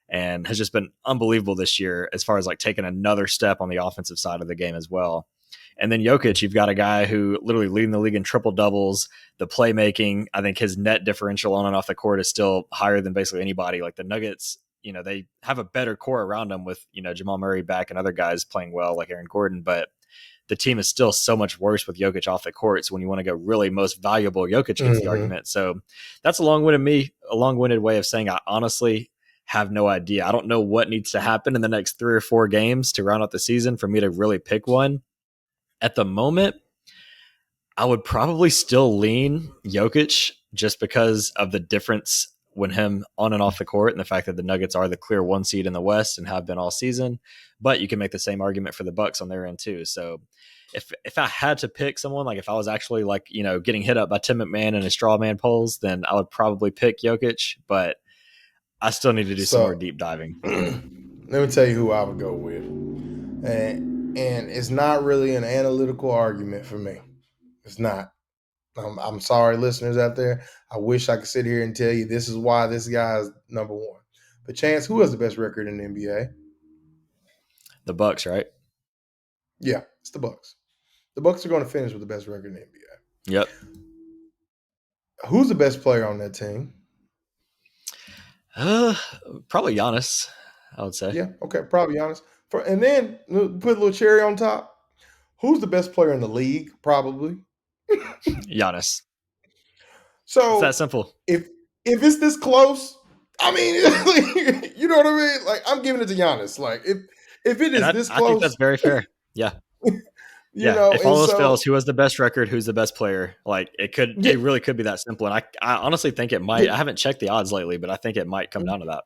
and has just been unbelievable this year as far as like taking another step on the offensive side of the game as well. And then Jokic, you've got a guy who literally leading the league in triple doubles, the playmaking. I think his net differential on and off the court is still higher than basically anybody. Like the Nuggets, they have a better core around them with, Jamal Murray back and other guys playing well like Aaron Gordon, but the team is still so much worse with Jokic off the court. So when you want to go really most valuable, Jokic gets the Mm-hmm. argument. So that's a long-winded way of saying I honestly have no idea. I don't know what needs to happen in the next 3 or 4 games to round out the season for me to really pick one. At the moment, I would probably still lean Jokic just because of the difference when him on and off the court and the fact that the Nuggets are the clear 1 seed in the West and have been all season. But you can make the same argument for the Bucks on their end too. So if I had to pick someone, like if I was actually like, getting hit up by Tim McMahon and his straw man polls, then I would probably pick Jokic, but I still need to do some more So deep diving. let me tell you who I would go with. And it's not really an analytical argument for me. It's not. I'm sorry, listeners out there. I wish I could sit here and tell you this is why this guy is number one. But Chance, who has the best record in the NBA? The Bucks, right? Yeah, it's the Bucks. The Bucks are going to finish with the best record in the NBA. Yep. Who's the best player on that team? Probably Giannis, I would say. Yeah, okay, probably honest. And then put a little cherry on top. Who's the best player in the league? Probably. Giannis. It's that So simple. if it's this close, I mean, you know what I mean? Like I'm giving it to Giannis. Like if it And is this I think that's close, very fair. Yeah. you Yeah. know, If and all else fails, so who has the best record? Who's the best player? Like yeah, it really could be that simple. And I honestly think it might. yeah, I haven't checked the odds lately, but I think it might come down to that.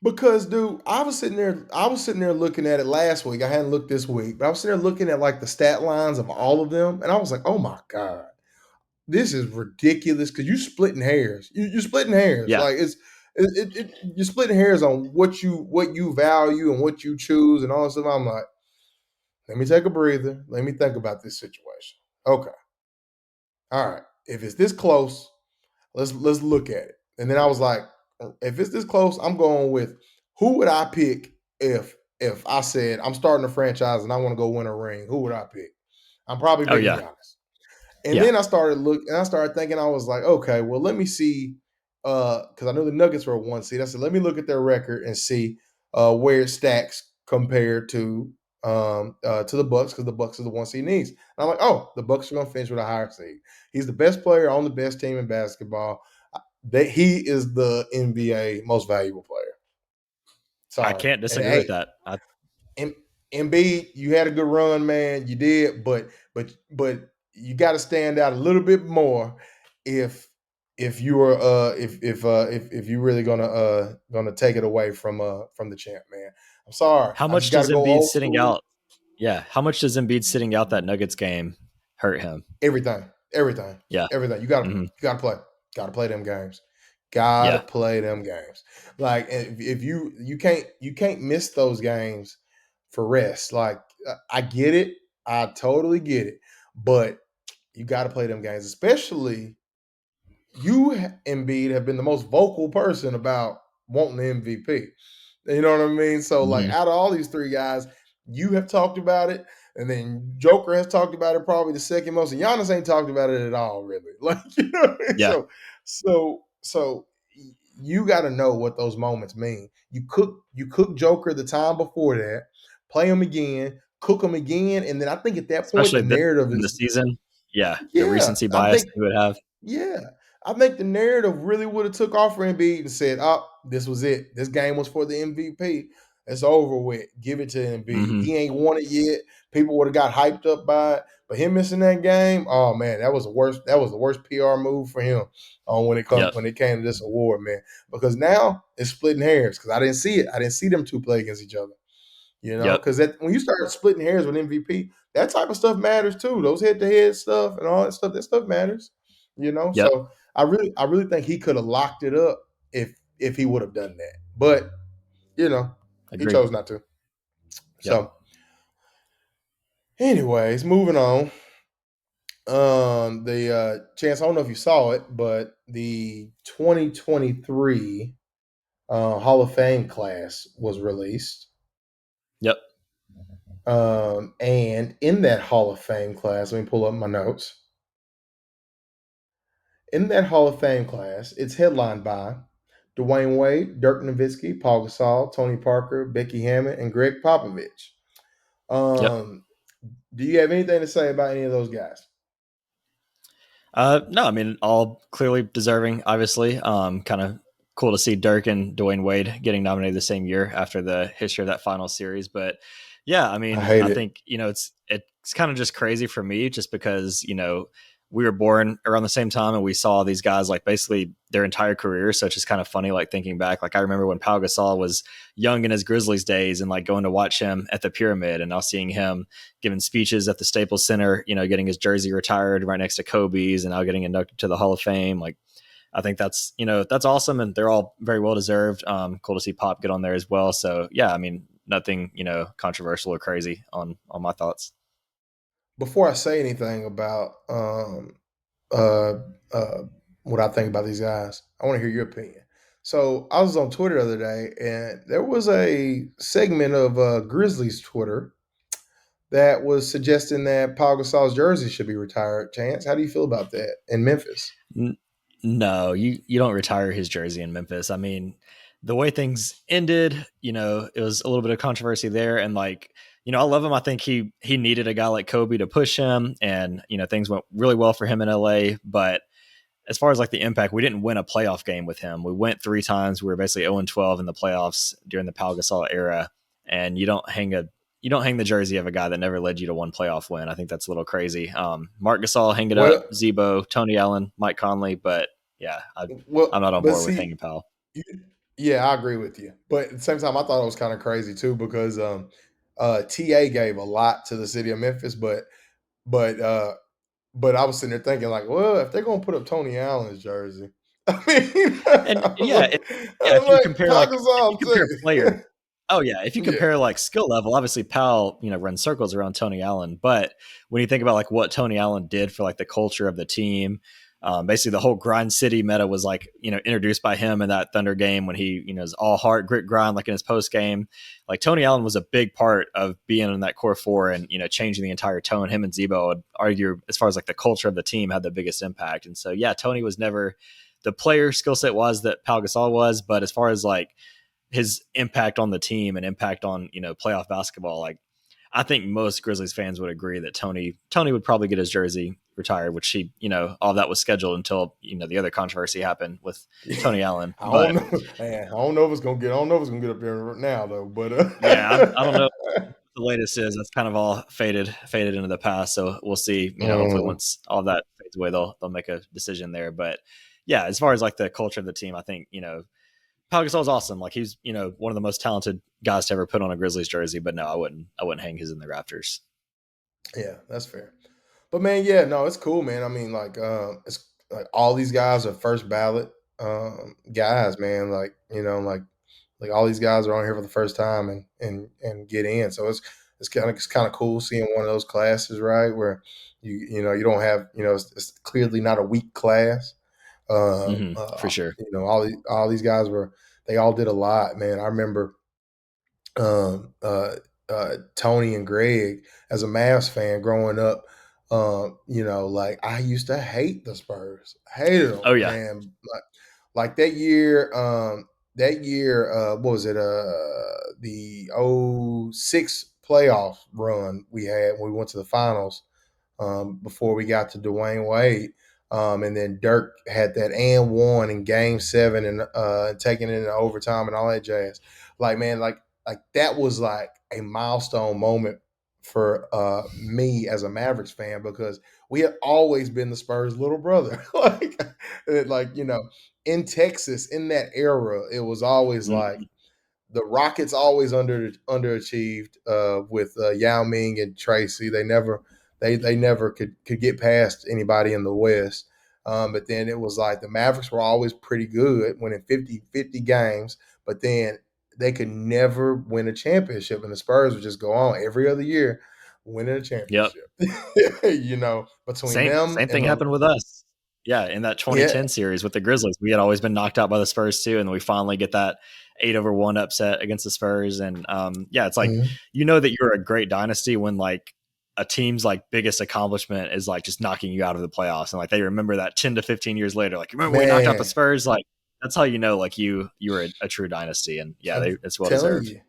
because dude, I was sitting there looking at it last week. I hadn't looked this week, but I was sitting there looking at like the stat lines of all of them, and I was like, oh my God, this is ridiculous because you're splitting hairs. You're splitting hairs. Yeah. Like you're splitting hairs on what you value and what you choose and all this stuff. I'm like, let me take a breather. Let me think about this situation. Okay. All right. If it's this close, let's look at it. And then I was like, if it's this close, I'm going with who would I pick if I said I'm starting a franchise and I want to go win a ring? Who would I pick? I'm probably Oh picking yeah. Giannis. And Yeah. then I started thinking, I was like, okay, well, let me see, because I know the Nuggets were a 1 seed. I said, let me look at their record and see where it stacks compared to the Bucks, because the Bucks is the 1 seed in the East. And I'm like, oh, the Bucks are going to finish with a higher seed. He's the best player on the best team in basketball. He is the NBA most valuable player. I Sorry, can't and disagree with hey, that. Embiid, you had a good run, man. You did, but you got to stand out a little bit more if you were if you really gonna take it away from the champ, man. I'm sorry. How I just much got to does go Embiid old sitting school. out? Yeah. How much does Embiid sitting out that Nuggets game hurt him? Everything, everything, Yeah. everything. Hmm. You got to play. Got to play them games. Got to Yeah. play them games. Like if you can't miss those games for rest. Like I get it. I totally get it. But you got to play them games, especially you, Embiid, have been the most vocal person about wanting the MVP. You know what I mean? So like Mhm. out of all these three guys, you have talked about it, and then Joker has talked about it probably the second most, and Giannis ain't talked about it at all, really. Like you know, what I mean? Yeah. So you got to know what those moments mean. You cook Joker the time before that, play him again, cook him again, and then I think at that point the Especially narrative in the is season. Yeah, the yeah. recency I bias think that he would have. yeah. I think the narrative really would have took off for Embiid and said, "Oh, this was it. This game was for the MVP. It's over with. Give it to Embiid. Mhm. He ain't won it yet. People would have got hyped up by it, but him missing that game, oh man, that was the worst. That was the worst PR move for him Yep. when it came to this award, man. Because now it's splitting hairs. Because I didn't see it. I didn't see them two play against each other. You know, Yep. because when you start splitting hairs with MVP, that type of stuff matters too. Those head-to-head stuff and all that stuff matters. You know, Yep. so I really think he could have locked it up if he would have done that. But you know, he Agreed. chose not to. Yep. So, anyways, moving on. The Chance, I don't know if you saw it, but the 2023 Hall of Fame class was released. Yep. And in that Hall of Fame class, let me pull up my notes. In that Hall of Fame class, it's headlined by Dwayne Wade, Dirk Nowitzki, Paul Gasol, Tony Parker, Becky Hammond, and Greg Popovich. Yep. Um, do you have anything to say about any of those guys? No, I mean, all clearly deserving, obviously. Kind of cool to see Dirk and Dwayne Wade getting nominated the same year after the history of that final series. But yeah, I I mean, hate I it. think, it's kind of just crazy for me just because, we were born around the same time and we saw these guys like basically their entire career. So it's just kind of funny, like thinking back. Like I remember when Pau Gasol was young in his Grizzlies days and like going to watch him at the Pyramid and now seeing him giving speeches at the Staples Center, getting his jersey retired right next to Kobe's and now getting inducted to the Hall of Fame. Like I think that's awesome and they're all very well deserved. Cool to see Pop get on there as well. So yeah, I mean, nothing, controversial or crazy on my thoughts. Before I say anything about uh, uh, what I think about these guys, I want to hear your opinion. So I was on Twitter the other day, and there was a segment of Grizzlies Twitter that was suggesting that Paul Gasol's jersey should be retired. Chance, how do you feel about that in Memphis? No, you don't retire his jersey in Memphis. I mean, the way things ended, it was a little bit of controversy there, and like, I love him. I think he needed a guy like Kobe to push him, and things went really well for him in LA. But as far as like the impact, we didn't win a playoff game with him. We went three times. We were basically 0-12 in the playoffs during the Pau Gasol era, and you don't hang the jersey of a guy that never led you to one playoff win. I think that's a little crazy. Mark Gasol hanged it Well, up, Zebo, Tony Allen, Mike Conley, but yeah, I'm well, not on but board with see, hanging Powell. you- yeah, I agree with you. But at the same time, I thought it was kind of crazy too because TA gave a lot to the city of Memphis, but uh, but I was sitting there thinking like, well, if they're gonna put up Tony Allen's jersey, I mean, And I was yeah, like, I if was you like, compare Paul like if you Gasol compare player, too. oh yeah, if you Yeah, compare like skill level, obviously Powell, runs circles around Tony Allen. But when you think about like what Tony Allen did for like the culture of the team, basically the whole grind city meta was like introduced by him in that Thunder game when he is all heart grit grind like in his post game. Like Tony Allen was a big part of being in that core four and changing the entire tone. Him and Zebo would argue as far as like the culture of the team had the biggest impact. And so yeah, Tony was never the player skill set was that Pau Gasol was, but as far as like his impact on the team and impact on playoff basketball, like I think most Grizzlies fans would agree that Tony would probably get his jersey retired, which all that was scheduled until the other controversy happened with yeah. Tony Allen. I But don't know, man. I don't know if it's gonna get. I don't know if it's gonna get up there now though. But yeah, I don't know. The latest is that's kind of all faded into the past. So we'll see. Hopefully mm, once all that fades away, they'll make a decision there. But yeah, as far as like the culture of the team, I think Pau Gasol's awesome. Like he's one of the most talented guys to ever put on a Grizzlies jersey. But no, I wouldn't hang his in the rafters. yeah, that's fair. But man, yeah, no, it's cool, man. I mean, like, it's like all these guys are first ballot guys, man. Like all these guys are on here for the first time and get in. So it's kind of cool seeing one of those classes, right? Where you don't have it's clearly not a weak class. For sure. All these guys they all did a lot, man. I remember um, uh, Tony and Greg as a Mavs fan growing up. Like I used to hate the Spurs, hated them, Oh yeah. man. Like that year, what was it? The '06 playoff run we had when we went to the finals before we got to Dwayne Wade. And then Dirk had that and one in Game 7 and taking it into overtime and all that jazz. Like man, like that was like a milestone moment for me as a Mavericks fan because we had always been the Spurs' little brother. like in Texas in that era, it was always like Mhm. the Rockets always underachieved with Yao Ming and Tracy. They never could get past anybody in the West. But then it was like the Mavericks were always pretty good, winning 50 games, but then they could never win a championship. And the Spurs would just go on every other year winning a Yep. championship. Between them Same and thing happened with us. Yeah, in that yeah, 2010 series with the Grizzlies, we had always been knocked out by the Spurs too, and then we finally get that 8-1 upset against the Spurs. And yeah, it's like mhm. you know that you're a great dynasty when like a team's like biggest accomplishment is like just knocking you out of the playoffs, and like they remember that 10 to 15 years later. Like, remember we knocked out the Man, Spurs? Like that's how you know like you were a true dynasty, and yeah, I'm it's well telling deserved. you.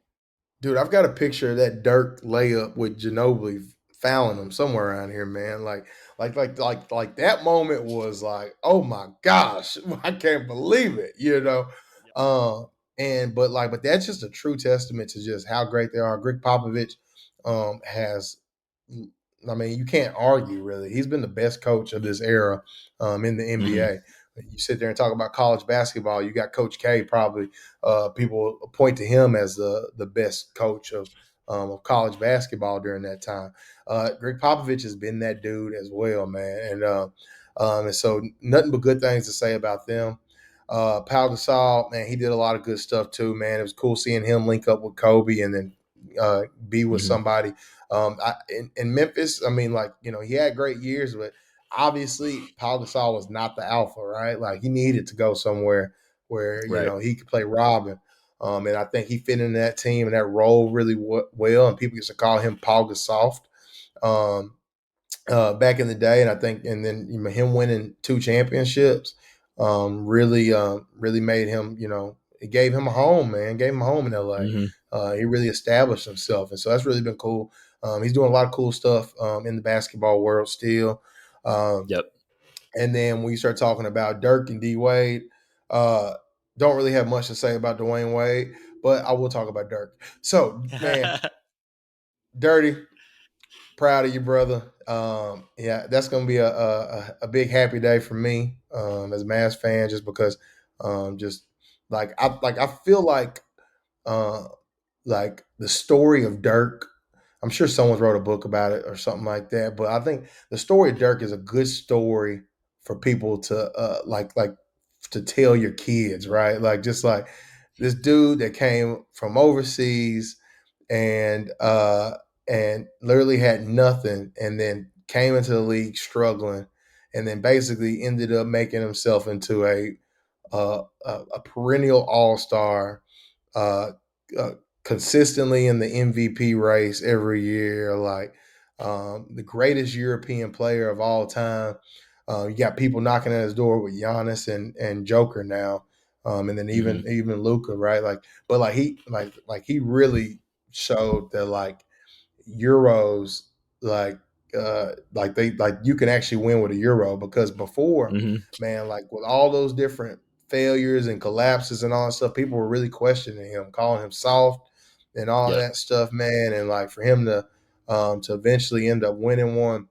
Dude, I've got a picture of that Dirk layup with Ginobili fouling him somewhere around here, man. Like that moment was like, oh my gosh, I can't believe it. Yep. Uh, but that's just a true testament to just how great they are. Greg Popovich has, I mean, you can't argue really. He's been the best coach of this era in the Hmm. NBA. You sit there and talk about college basketball. You got Coach K, probably people point to him as the best coach of college basketball during that time. Greg Popovich has been that dude as well, man, and so nothing but good things to say about them. Pau Gasol, man, he did a lot of good stuff too, man. It was cool seeing him link up with Kobe and then be with Hmm. somebody. In Memphis, I mean, like he had great years, but obviously Pau Gasol was not the alpha, right? Like he needed to go somewhere where Right. he could play Robin. And I think he fit in that team and that role really well. And people used to call him Paul Gasol back in the day. And I think, and then him winning 2 championships really made him, it gave him a home, man. Gave him a home in LA. Hmm. He really established himself, and so that's really been cool. He's doing a lot of cool stuff in the basketball world still. Um, Yep. and then when you start talking about Dirk and D Wade, uh, don't really have much to say about Dwayne Wade, but I will talk about Dirk. So, man, Dirty, proud of you, brother. Yeah, that's gonna be a big happy day for me as a Mavs fan, just because just I feel uh, like the story of Dirk. I'm sure someone's wrote a book about it or something like that. But I think the story of Dirk is a good story for people to like to tell your kids, right? Like just like this dude that came from overseas and literally had nothing and then came into the league struggling and then basically ended up making himself into a perennial all-star uh, uh, consistently in the MVP race every year, like the greatest European player of all time. You got people knocking at his door with Giannis and Joker now, and then even Hmm. even Luca, right? But he really showed that Euros, like you can actually win with a Euro because before, Hmm. man, like with all those different failures and collapses and all that stuff, people were really questioning him, calling him soft and all Yep. that stuff, man. And like for him to eventually end up winning one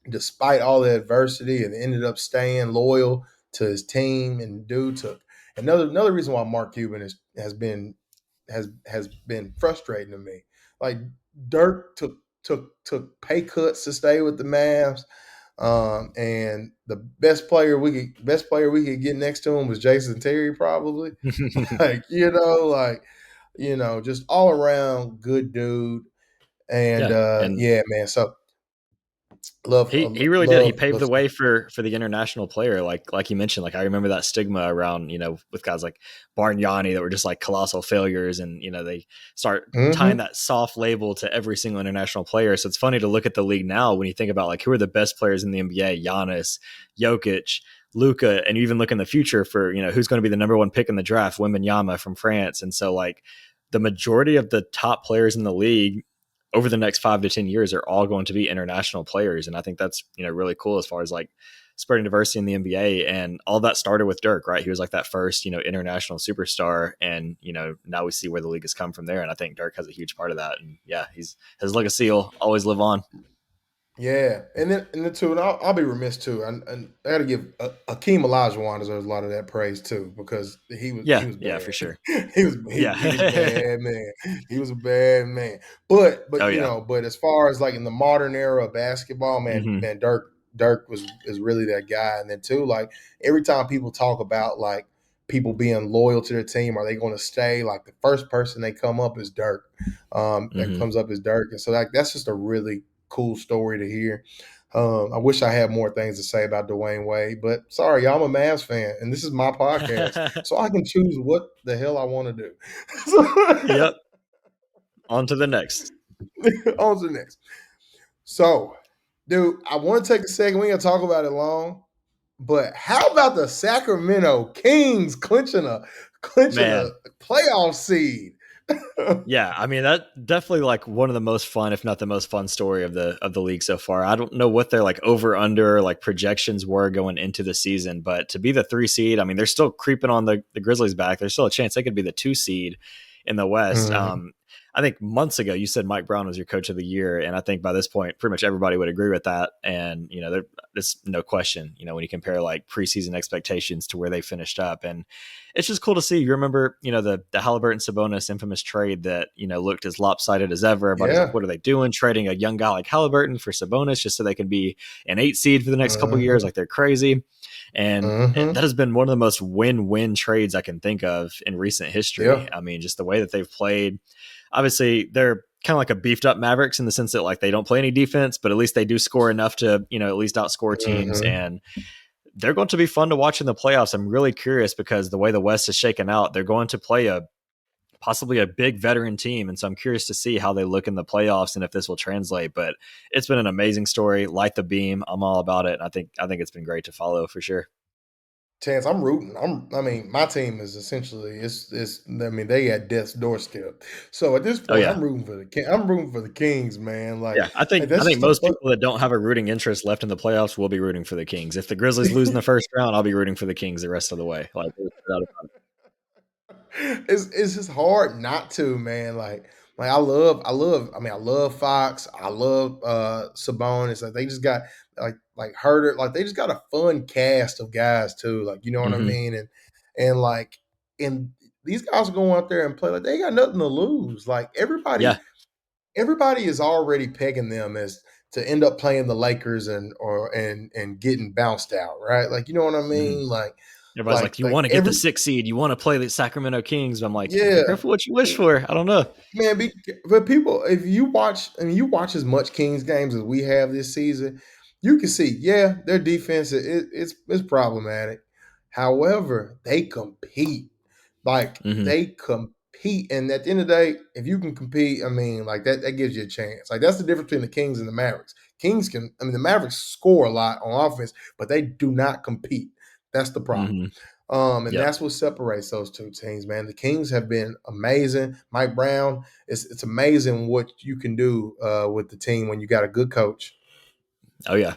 despite all the adversity and ended up staying loyal to his team and dude took another reason why Mark Cuban has been frustrating to me. Like Dirk took pay cuts to stay with the Mavs. And the best player we could get next to him was Jason Terry, probably. Like, just all around good dude. And Yeah, and yeah, man. So Love, He really did. He love, paved love. the way for the international player, like you mentioned. Like I remember that stigma around, with guys like Bargnani that were just like colossal failures, and they start tying Mm-hmm. that soft label to every single international player. So it's funny to look at the league now when you think about like who are the best players in the NBA: Giannis, Jokic, Luka, and you even look in the future for who's going to be the number one pick in the draft, Wembanyama from France. And so like the majority of the top players in the league over the next 5 to 10 years are all going to be international players. And I think that's, really cool as far as like spreading diversity in the NBA. And all that started with Dirk, right? He was like that first, international superstar. And, now we see where the league has come from there. And I think Dirk has a huge part of that. And yeah, his legacy will always live on. Yeah, and then too, and I'll be remiss too, and I got to give Akeem Olajuwon deserves a lot of that praise too because he Yeah. was Yeah, bad. for sure. He was Yeah. bad man. He was a bad man. But Oh yeah. but as far as like in the modern era of basketball, Hmm. man, Dirk is really that guy. And then too, like every time people talk about like people being loyal to their team, are they going to stay? Like the first person they come up is Dirk. That Hmm. comes up is Dirk, and so like that's just a really cool story to hear. I wish I had more things to say about Dwayne Wade, but sorry, y'all, I'm a Mavs fan, and this is my podcast, so I can choose what the hell I want to do. Yep. On to the next. On to the next. So, dude, I want to take a second. We ain't gonna talk about it long, but how about the Sacramento Kings clinching a Man. playoff seed? Yeah, I mean that definitely like one of the most fun, if not the most fun story of the league so far. I don't know what their like over under like projections were going into the season, but to be the 3 seed, I mean they're still creeping on the Grizzlies back. There's still a chance they could be the 2 seed in the West. Mhm. I think months ago you said Mike Brown was your coach of the year, and I think by this point pretty much everybody would agree with that. And there's no question. When you compare like preseason expectations to where they finished up, and it's just cool to see. You remember, the Halliburton Sabonis infamous trade that, looked as lopsided as ever. Everybody's like, Yeah. what are they doing? Trading a young guy like Halliburton for Sabonis just so they can be an 8 seed for the next couple of years. Mhm. Like they're crazy. And that Mhm. has been one of the most win-win trades I can think of in recent history. Yeah. I mean, just the way that they've played. Obviously, they're kind of like a beefed up Mavericks in the sense that like they don't play any defense, but at least they do score enough to, at least outscore teams. Mhm. And they're going to be fun to watch in the playoffs. I'm really curious because the way the West is shaken out, they're going to play possibly a big veteran team. And so I'm curious to see how they look in the playoffs and if this will translate. But it's been an amazing story. Light the beam. I'm all about it. I think it's been great to follow for sure. Chance, I'm rooting. I mean, my team is essentially it's. I mean, they at death's doorstep. So at this Oh point, yeah. I'm rooting for the Kings, man. Yeah. I Like think I that's think just a most fun. people that don't have a rooting interest left in the playoffs will be rooting for the Kings. If the Grizzlies lose in the first round, I'll be rooting for the Kings the rest of the way. Like there's no doubt about It's just hard not to, man. Like I love Fox. I love Sabonis. Like they just got like Herder. Like they just got a fun cast of guys too. Like you know it. what I Hmm. mean? And like and these guys are going out there and play like they got nothing to lose. Like Yeah. everybody is already pegging them as to end up playing the Lakers and getting bounced out, right? Like you know what I Hmm. mean? Everybody's like, you Like want to get the every 6 seed, you want to play the Sacramento Kings. I'm like, be yeah. careful what you wish for. I don't know. Man, but people, if you watch, I mean, you watch as much Kings games as we have this season, you can see, yeah, their defense it's problematic. However, they compete, like Hmm. they compete, and at the end of the day, if you can compete, I mean, like that gives you a chance. Like that's the difference between the Kings and the Mavericks. I mean, the Mavericks score a lot on offense, but they do not compete. That's the problem. Hmm. And Yep. that's what separates those two teams, man. The Kings have been amazing. Mike Brown, it's amazing what you can do with the team when you got a good coach. Oh yeah,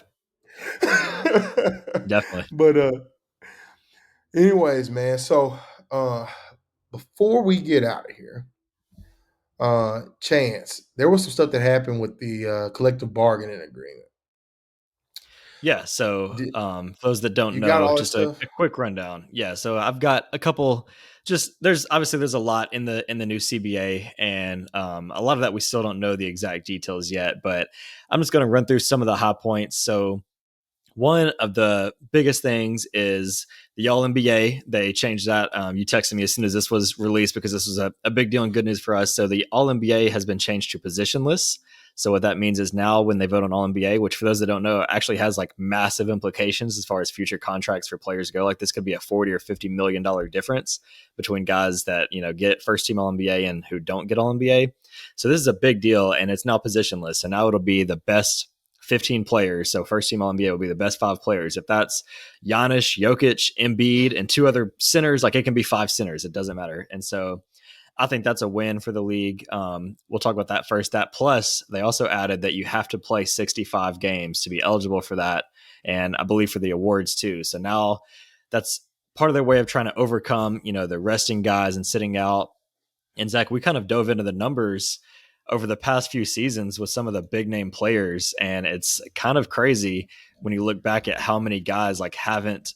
definitely. But anyways, man. So uh, before we get out of here, Chance, there was some stuff that happened with the collective bargaining agreement. Yeah. So, Did, for those that don't you got know, all that just a, stuff? a quick rundown. Yeah. So I've got a couple. Just there's a lot in the new CBA, and a lot of that we still don't know the exact details yet. But I'm just going to run through some of the high points. So one of the biggest things is the All NBA. They changed that. You texted me as soon as this was released because this was a big deal and good news for us. So the All NBA has been changed to positionless. So what that means is now when they vote on All NBA, which for those that don't know, actually has like massive implications as far as future contracts for players go. Like this could be a $40 or $50 million difference between guys that get first team All NBA and who don't get All NBA. So this is a big deal, and it's now positionless. And now it'll be the best 15 players. So first team All NBA will be the best 5 players. If that's Giannis, Jokic, Embiid, and 2 other centers, like it can be 5 centers. It doesn't matter. And so I think that's a win for the league. We'll talk about that first. That plus they also added that you have to play 65 games to be eligible for that. And I believe for the awards too. So now that's part of their way of trying to overcome, the resting guys and sitting out. And Zach, we kind of dove into the numbers over the past few seasons with some of the big name players. And it's kind of crazy when you look back at how many guys like haven't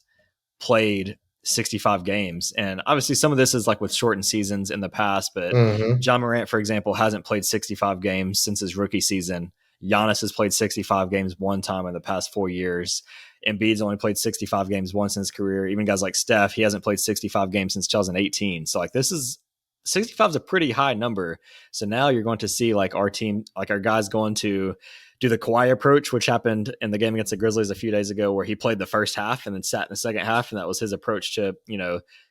played 65 games. And obviously some of this is like with shortened seasons in the past, but Mm-hmm. John Morant, for example, hasn't played 65 games since his rookie season. Giannis has played 65 games one time in the past 4 years. Embiid's only played 65 games once in his career. Even guys like Steph, he hasn't played 65 games since 2018. So like this is 65 is a pretty high number. So now you're going to see like our team, like our guys going to do the Kawhi approach, which happened in the game against the Grizzlies a few days ago, where he played the first half and then sat in the second half. And that was his approach to,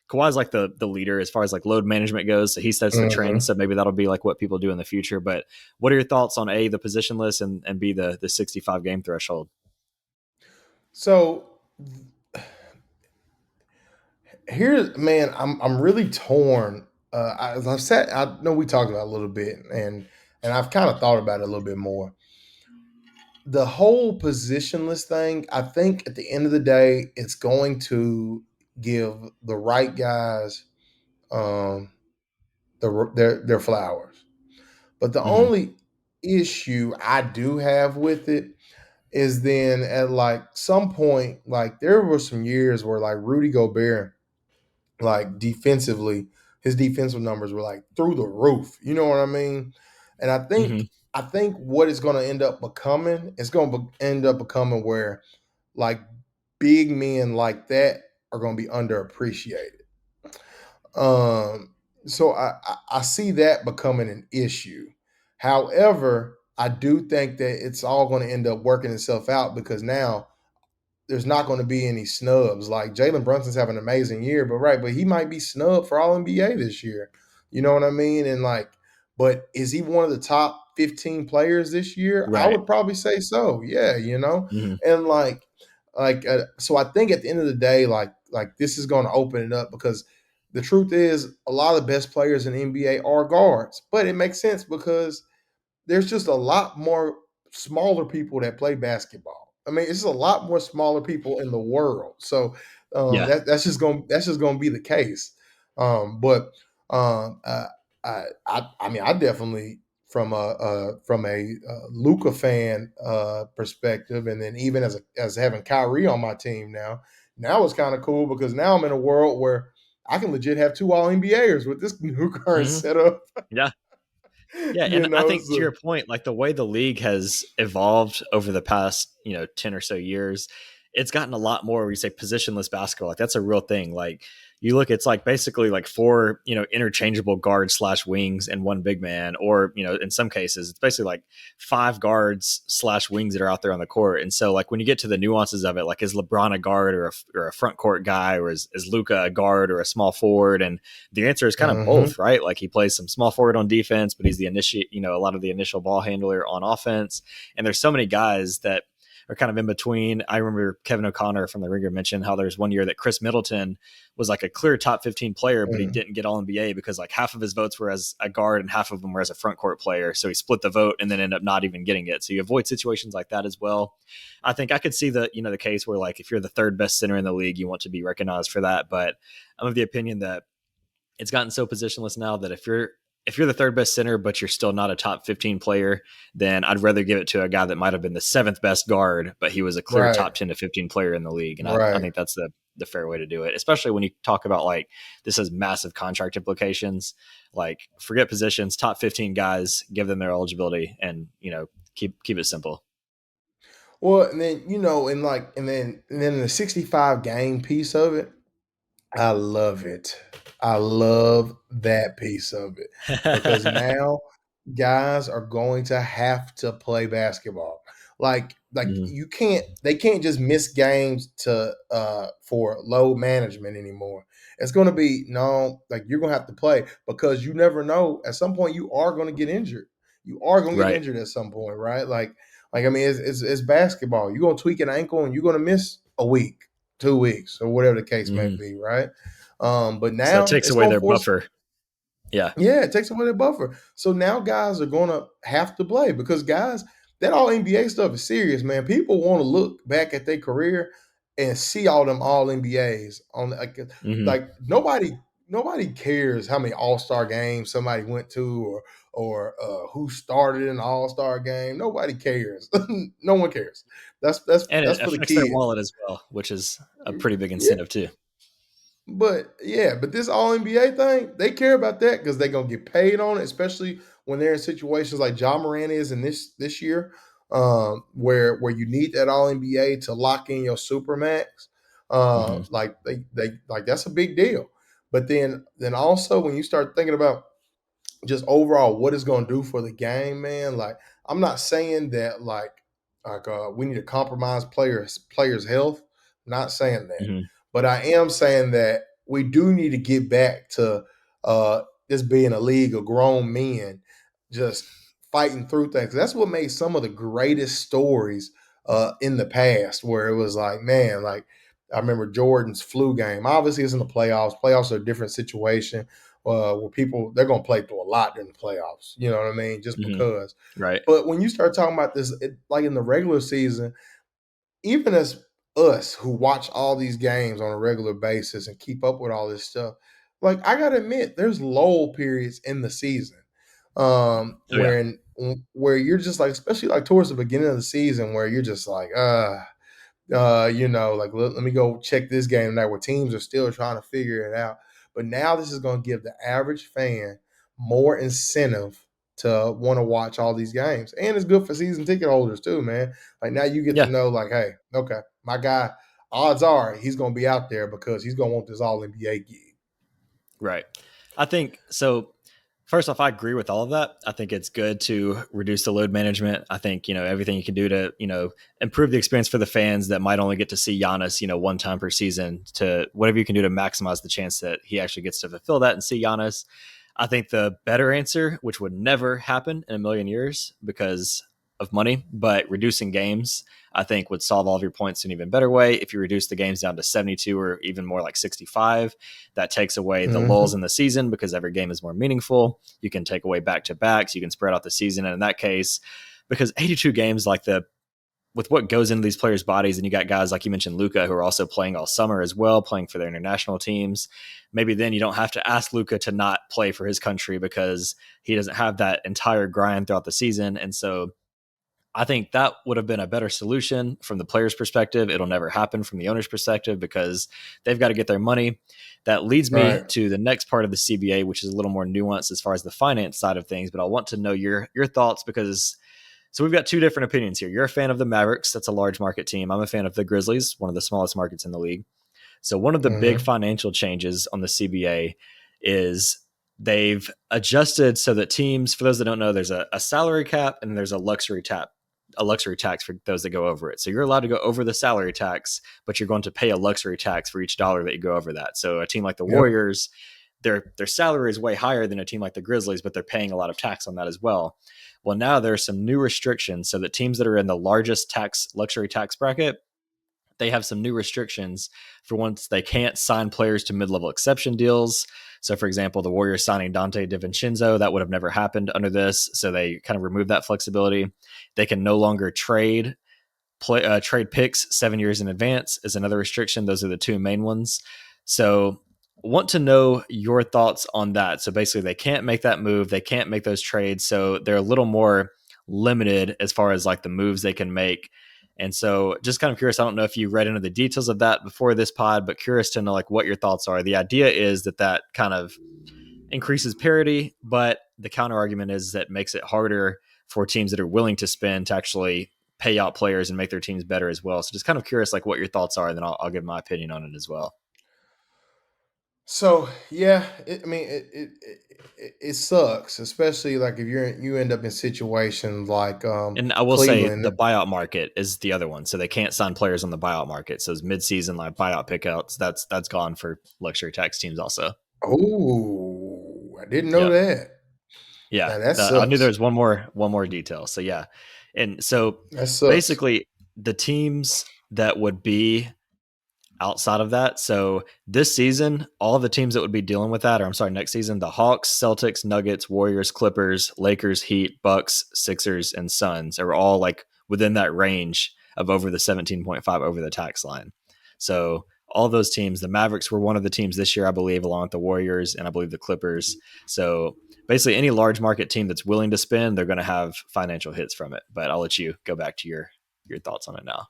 Kawhi's like the leader as far as like load management goes. So he sets the trend. Mm-hmm. So maybe that'll be like what people do in the future. But what are your thoughts on A, the positionless, and B, the 65 game threshold? So here, man, I'm really torn. As I've said, I know we talked about it a little bit, and I've kind of thought about it a little bit more. The whole positionless thing, I think at the end of the day, it's going to give the right guys um, their flowers. But the Mm-hmm. only issue I do have with it is then at like some point, like there were some years where like Rudy Gobert, like defensively, his defensive numbers were like through the roof. You know what I mean? And Mm-hmm. I think what it's going to end up becoming, it's going to end up becoming where like big men like that are going to be underappreciated. Um, so I see that becoming an issue. However, I do think that it's all going to end up working itself out because now there's not going to be any snubs. Like Jalen Brunson's having an amazing year, but he might be snubbed for All NBA this year. You know what I mean? And like, but is he one of the top 15 players this year? I Right. would probably say so. Yeah, you know, Mm-hmm. and so I think at the end of the day, like this is going to open it up because the truth is a lot of the best players in the NBA are guards, but it makes sense because there's just a lot more smaller people that play basketball. I mean, it's just a lot more smaller people in the world. So Yeah. that's just gonna be the case. But I mean, I definitely from a Luca fan perspective, and then even as having Kyrie on my team now it's kind of cool because now I'm in a world where I can legit have 2 All NBAers with this new current Mm-hmm. setup. Yeah. Yeah, You and I know, think to so your point, like the way the league has evolved over the past, 10 or so years, it's gotten a lot more where you say positionless basketball. Like that's a real thing. Like you look, it's like basically like 4, interchangeable guards slash wings and one big man, or, in some cases, it's basically like 5 guards slash wings that are out there on the court. And so like when you get to the nuances of it, like is LeBron a guard or a front court guy, or is Luca a guard or a small forward? And the answer is kind of mhm. both, right? Like he plays some small forward on defense, but he's the initiate, a lot of the initial ball handler on offense. And there's so many guys that are kind of in between. I remember Kevin O'Connor from the Ringer mentioned how there's one year that Chris Middleton was like a clear top 15 player, but he Mm. didn't get All NBA because like half of his votes were as a guard and half of them were as a front court player. So he split the vote and then ended up not even getting it. So you avoid situations like that as well. I think I could see the case where like if you're the third best center in the league, you want to be recognized for that. But I'm of the opinion that it's gotten so positionless now that if you're the third best center, but you're still not a top 15 player, then I'd rather give it to a guy that might have been the seventh best guard, but he was a clear Right, top 10 to 15 player in the league. And I right. think that's the fair way to do it, especially when you talk about like this has massive contract implications. Like forget positions, top 15 guys, give them their eligibility and, keep it simple. Well, and then and then the 65 game piece of it, I love it. I love that piece of it because now guys are going to have to play basketball. Like Mhm. you can't they can't just miss games to for load management anymore. It's going to be no, like you're going to have to play because you never know, at some point you are going to get injured. You are going to get Right. injured at some point, right? Like I mean it's basketball. You're going to tweak an ankle and you're going to miss a week, 2 weeks, or whatever the case may Hmm. be, right? But So it now takes it's away going to their force, buffer. Yeah. yeah, it takes away the buffer. So now guys are going to have to play because guys, that all NBA stuff is serious, man. People want to look back at their career and see all them all NBAs on Hmm. like nobody cares how many All-Star games somebody went to or who started an All-Star game. Nobody cares. No one cares. That's that's And that's it for the affects their kids. wallet as well, which is a pretty big Yeah. incentive too. But yeah, but this all NBA thing, they care about that because they're gonna get paid on it, especially when they're in situations like John Moran is in this year, where you need that all NBA to lock in your super max. Hmm. Like they like that's a big deal. But then also when you start thinking about just overall what it's going to do for the game, man. Like I'm not saying that we need to compromise players' health. Not saying that, Hmm. but I am saying that we do need to get back to this being a league of grown men just fighting through things. That's what made some of the greatest stories in the past, where it was like, man, like I remember Jordan's flu game. Obviously, it's in the playoffs. Playoffs are a different situation where people they're going to play through a lot during the playoffs. You know what I mean? Just Hmm. because. Right. But when you start talking about this, like in the regular season, even as us who watch all these games on a regular basis and keep up with all this stuff, like I gotta admit, there's lull periods in the season, Oh yeah. where you're just like, especially like towards the beginning of the season, where you're just like, like let me go check this game tonight where teams are still trying to figure it out. But now this is going to give the average fan more incentive to want to watch all these games. And it's good for season ticket holders too, man. Like now you get to Yeah. know, like, hey, okay, my guy, odds are he's going to be out there because he's going to want this all NBA gig. Right. I think so. First off, I agree with all of that. I think it's good to reduce the load management. I think, everything you can do to, improve the experience for the fans that might only get to see Giannis, one time per season, to whatever you can do to maximize the chance that he actually gets to fulfill that and see Giannis. I think the better answer, which would never happen in a million years because of money, but reducing games, I think would solve all of your points in an even better way. If you reduce the games down to 72 or even more like 65, that takes away the lulls Mm-hmm. in the season because every game is more meaningful. You can take away back to backs. You can spread out the season. And in that case, because 82 games, like with what goes into these players' bodies, and you got guys like you mentioned, Luca, who are also playing all summer as well, playing for their international teams. Maybe then you don't have to ask Luca to not play for his country because he doesn't have that entire grind throughout the season. And so I think that would have been a better solution from the player's perspective. It'll never happen from the owner's perspective because they've got to get their money. That leads me Right. to the next part of the CBA, which is a little more nuanced as far as the finance side of things. But I want to know your thoughts because so we've got two different opinions here. You're a fan of the Mavericks. That's a large market team. I'm a fan of the Grizzlies, one of the smallest markets in the league. So one of the big Mm-hmm. financial changes on the CBA is they've adjusted so that teams, for those that don't know, there's a salary cap and there's a luxury tax for those that go over it. So you're allowed to go over the salary tax, but you're going to pay a luxury tax for each dollar that you go over that. So a team like the Yep. Warriors, their salary is way higher than a team like the Grizzlies, but they're paying a lot of tax on that as well. Well, now there are some new restrictions so that teams that are in the largest luxury tax bracket, they have some new restrictions for once they can't sign players to mid-level exception deals. So, for example, the Warriors signing Dante DiVincenzo, that would have never happened under this. So they kind of removed that flexibility. They can no longer trade picks 7 years in advance is another restriction. Those are the two main ones. So want to know your thoughts on that. So basically they can't make that move. They can't make those trades. So they're a little more limited as far as like the moves they can make. And so just kind of curious, I don't know if you read into the details of that before this pod, but curious to know like what your thoughts are. The idea is that kind of increases parity, but the counter argument is that makes it harder for teams that are willing to spend to actually pay out players and make their teams better as well. So just kind of curious, like what your thoughts are, and then I'll give my opinion on it as well. So yeah, it sucks, especially like if you end up in situations like And I will say Cleveland. the buyout market is the other one. So they can't sign players on the buyout market. So it's mid-season like buyout pickouts. That's gone for luxury tax teams also. Oh, I didn't know Yep. that. Yeah. Now that I knew there sucks. was one more detail. So yeah. And so That sucks. basically the teams that would be outside of that. So this season, all of the teams that would be dealing with that, or I'm sorry, next season, the Hawks, Celtics, Nuggets, Warriors, Clippers, Lakers, Heat, Bucks, Sixers, and Suns are all like within that range of over the 17.5 over the tax line. So all those teams, the Mavericks were one of the teams this year, I believe, along with the Warriors and I believe the Clippers. So basically any large market team that's willing to spend, they're going to have financial hits from it. But I'll let you go back to your thoughts on it now.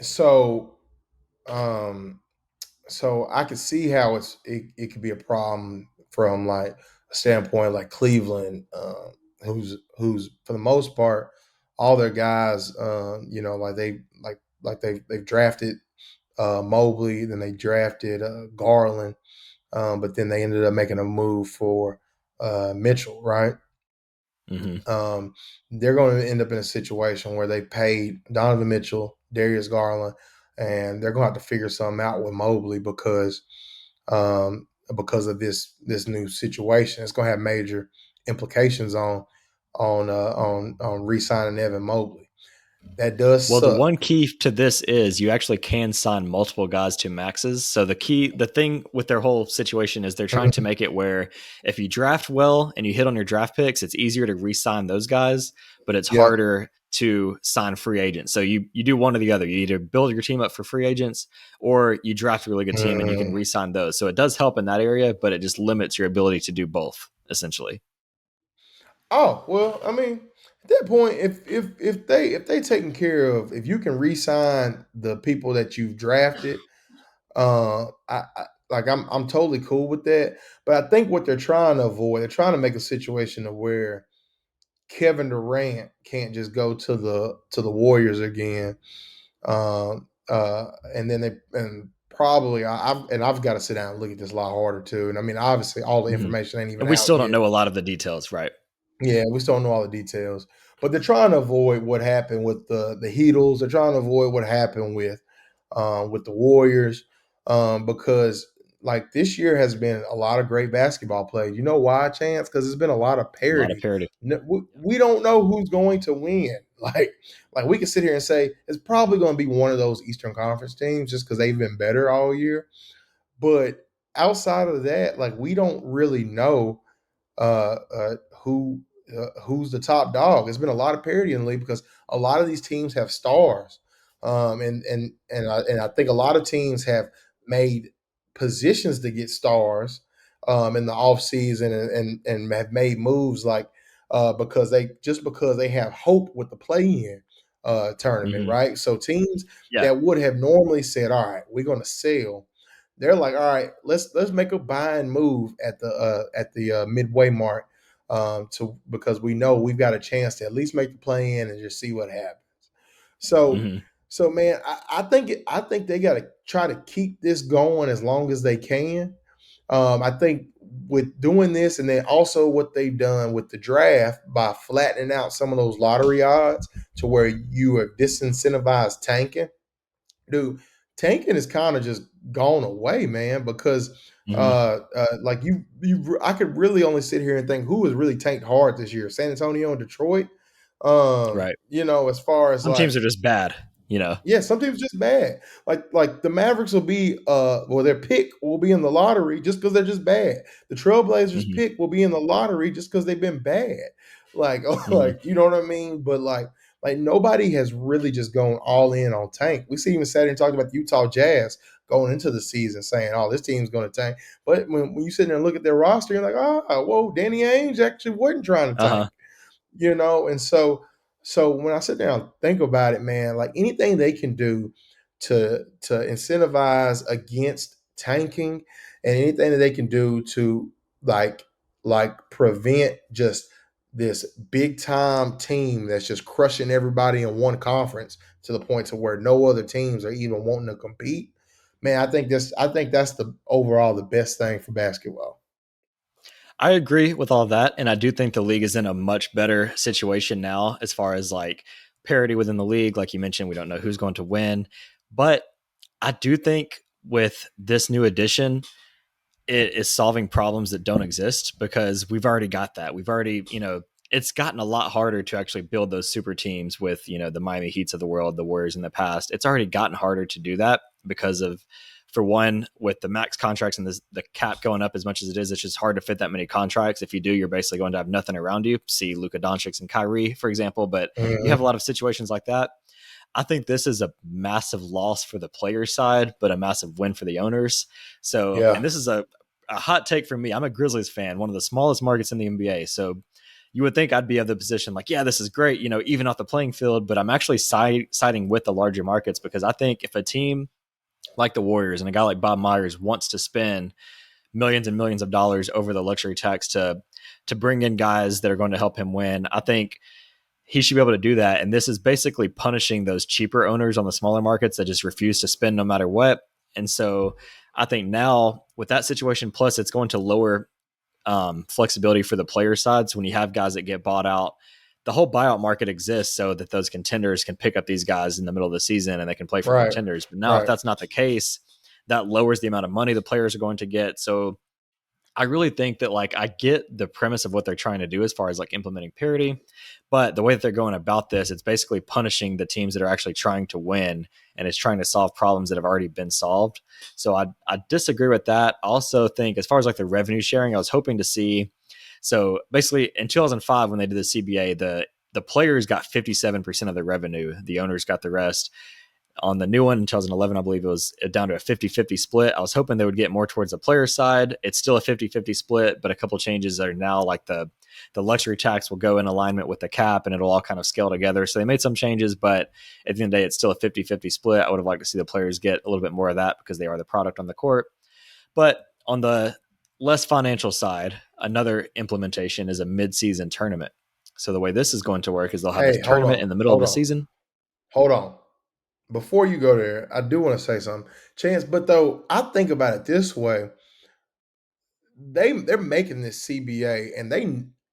So um so I could see how it could be a problem from like a standpoint like Cleveland, who's for the most part all their guys, like they've drafted Mobley, then they drafted Garland, but then they ended up making a move for Mitchell, right? Mm-hmm. Um, they're going to end up in a situation where they paid Donovan Mitchell, Darius Garland, and they're going to have to figure something out with Mobley because of this new situation. It's going to have major implications on re-signing Evan Mobley. That does Well, the suck. one key to this is you actually can sign multiple guys to maxes. So the thing with their whole situation is they're trying to Mhm. make it where if you draft well and you hit on your draft picks, it's easier to re-sign those guys, but it's Yep. harder to sign free agents. So you do one or the other. You either build your team up for free agents or you draft a really good team and you can Mm. re-sign those. So it does help in that area, but it just limits your ability to do both, essentially. Oh well, I mean, at that point, if they taking care of, if you can re-sign the people that you've drafted, I'm totally cool with that. But I think what they're trying to avoid, they're trying to make a situation of where Kevin Durant can't just go to the Warriors again. And then and probably I've got to sit down and look at this a lot harder too. And I mean, obviously, all the Mhm. information ain't even And we out still don't yet. know a lot of the details, right? Yeah, we still don't know all the details, but they're trying to avoid what happened with the Heatles. They're trying to avoid what happened with the Warriors, because like this year has been a lot of great basketball play. You know why, Chance? Because there's been a lot of A lot of parity. parity. We don't know who's going to win. Like we can sit here and say it's probably going to be one of those Eastern Conference teams just because they've been better all year. But outside of that, like we don't really know uh, uh, who who's the top dog. It's been a lot of parity in the league because a lot of these teams have stars, and I think a lot of teams have made positions to get stars in the offseason and have made moves like because they have hope with the play-in tournament, Mhm. right? So teams Yeah. that would have normally said, "All right, we're going to sell." They're like, all right, let's make a buying move at the midway mark, to because we know we've got a chance to at least make the play in and just see what happens. So Mhm. so man, I think they got to try to keep this going as long as they can. I think with doing this and then also what they've done with the draft by flattening out some of those lottery odds to where you have disincentivized tanking, dude, tanking is kind of just gone away, man. Because Mhm. like I could really only sit here and think who has really tanked hard this year: San Antonio and Detroit. Right. As far as Some like, teams are just bad, you know? yeah, some teams just bad. Like the Mavericks will be well, their pick will be in the lottery just because they're just bad. The Trailblazers Mhm. pick will be in the lottery just because they've been bad. Like Mhm. like you know what I mean? But like nobody has really just gone all in on tank. We see even sat here and talked about the Utah Jazz going into the season saying, "Oh, this team's going to tank." But when you sit there and look at their roster, you're like, "Ah, whoa, Danny Ainge actually wasn't trying to tank." Uh-huh. And so when I sit down and think about it, man, like anything they can do to incentivize against tanking, and anything that they can do to like prevent just this big time team that's just crushing everybody in one conference to the point to where no other teams are even wanting to compete. Man, I think that's the overall the best thing for basketball. I agree with all of that. And I do think the league is in a much better situation now as far as like parity within the league. Like you mentioned, we don't know who's going to win. But I do think with this new addition, it is solving problems that don't exist because we've already got that. We've already, it's gotten a lot harder to actually build those super teams with, the Miami Heats of the world, the Warriors in the past. It's already gotten harder to do that because of, for one, with the max contracts and the cap going up as much as it is, it's just hard to fit that many contracts. If you do, you're basically going to have nothing around you. See Luka Doncic and Kyrie, for example, but you have a Mhm. lot of situations like that. I think this is a massive loss for the player side, but a massive win for the owners. So, and Yeah. this is a hot take for me. I'm a Grizzlies fan, one of the smallest markets in the NBA. So you would think I'd be of the position like, yeah, this is great, even off the playing field, but I'm actually siding with the larger markets because I think if a team like the Warriors and a guy like Bob Myers wants to spend millions and millions of dollars over the luxury tax to bring in guys that are going to help him win, I think he should be able to do that. And this is basically punishing those cheaper owners on the smaller markets that just refuse to spend no matter what. And so I think now with that situation, plus it's going to lower flexibility for the player side. So when you have guys that get bought out, the whole buyout market exists so that those contenders can pick up these guys in the middle of the season and they can play for Right. contenders. But now if Right. that's not the case, that lowers the amount of money the players are going to get. So I really think that like I get the premise of what they're trying to do as far as like implementing parity, but the way that they're going about this, it's basically punishing the teams that are actually trying to win and it's trying to solve problems that have already been solved. So I disagree with that. I also think as far as like the revenue sharing, I was hoping to see. So basically in 2005 when they did the CBA, the players got 57% of the revenue, the owners got the rest. On the new one in 2011, I believe it was down to a 50-50 split. I was hoping they would get more towards the player side. It's still a 50-50 split, but a couple changes are now like the luxury tax will go in alignment with the cap and it'll all kind of scale together. So they made some changes, but at the end of the day, it's still a 50-50 split. I would have liked to see the players get a little bit more of that because they are the product on the court. But on the less financial side, another implementation is a mid-season tournament. So the way this is going to work is they'll have a Hey, hold tournament on. in the middle of Hold the on. season. Hold on. Before you go there, I do want to say something. Chance, but though I think about it this way, they're making this CBA and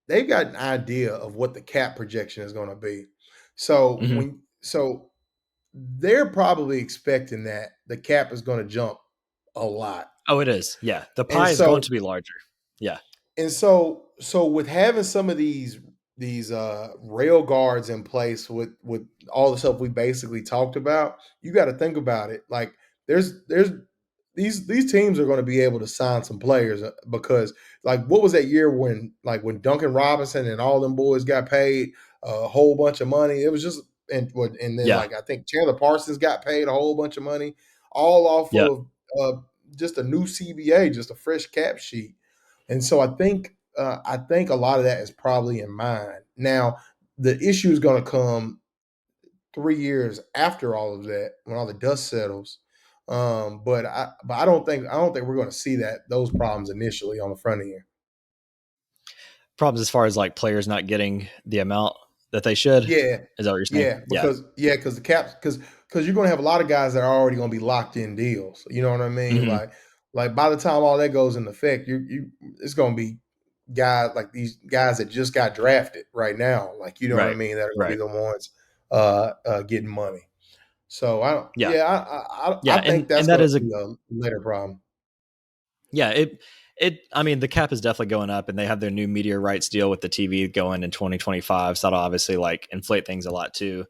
they've got an idea of what the cap projection is going to be. So Mhm. they're probably expecting that the cap is going to jump a lot. Oh, it is. Yeah. The And pie is going so to be larger. Yeah. so with having some of these rail guards in place with all the stuff we basically talked about, you got to think about it. Like there's these teams are going to be able to sign some players because like what was that year when Duncan Robinson and all them boys got paid a whole bunch of money? It was just and then Yeah. like I think Chandler Parsons got paid a whole bunch of money all off Yep. of just a new CBA, just a fresh cap sheet. And so I think a lot of that is probably in mind. Now, the issue is going to come 3 years after all of that when all the dust settles. But I don't think we're going to see those problems initially on the front end. Problems as far as like players not getting the amount that they should. Yeah, Is that what you're saying? yeah, Yeah. because the caps because you're going to have a lot of guys that are already going to be locked in deals. You know what I mean? Hmm. Like by the time all that goes into effect, you it's going to be guys like these guys that just got drafted right now. Like you know what I Right. mean? That are going to be Right. the ones getting money. So I don't. Yeah. Yeah, I Yeah. think And that's that going is to a be a later problem. yeah, I mean, the cap is definitely going up and they have their new media rights deal with the TV going in 2025. So that'll obviously like inflate things a lot too.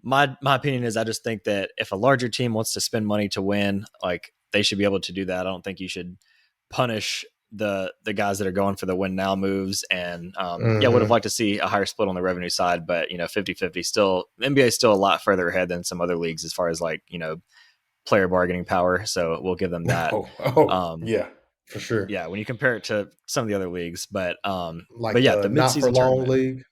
My opinion is I just think that if a larger team wants to spend money to win, like they should be able to do that. I don't think you should punish the guys that are going for the win now moves. And yeah, would have Hmm. liked to see a higher split on the revenue side, but 50-50 still the NBA is still a lot further ahead than some other leagues as far as like, player bargaining power. So we'll give them that. Um, Yeah, for sure. yeah, when you compare it to some of the other leagues, but Like yeah, the the not for midseason long tournament. league.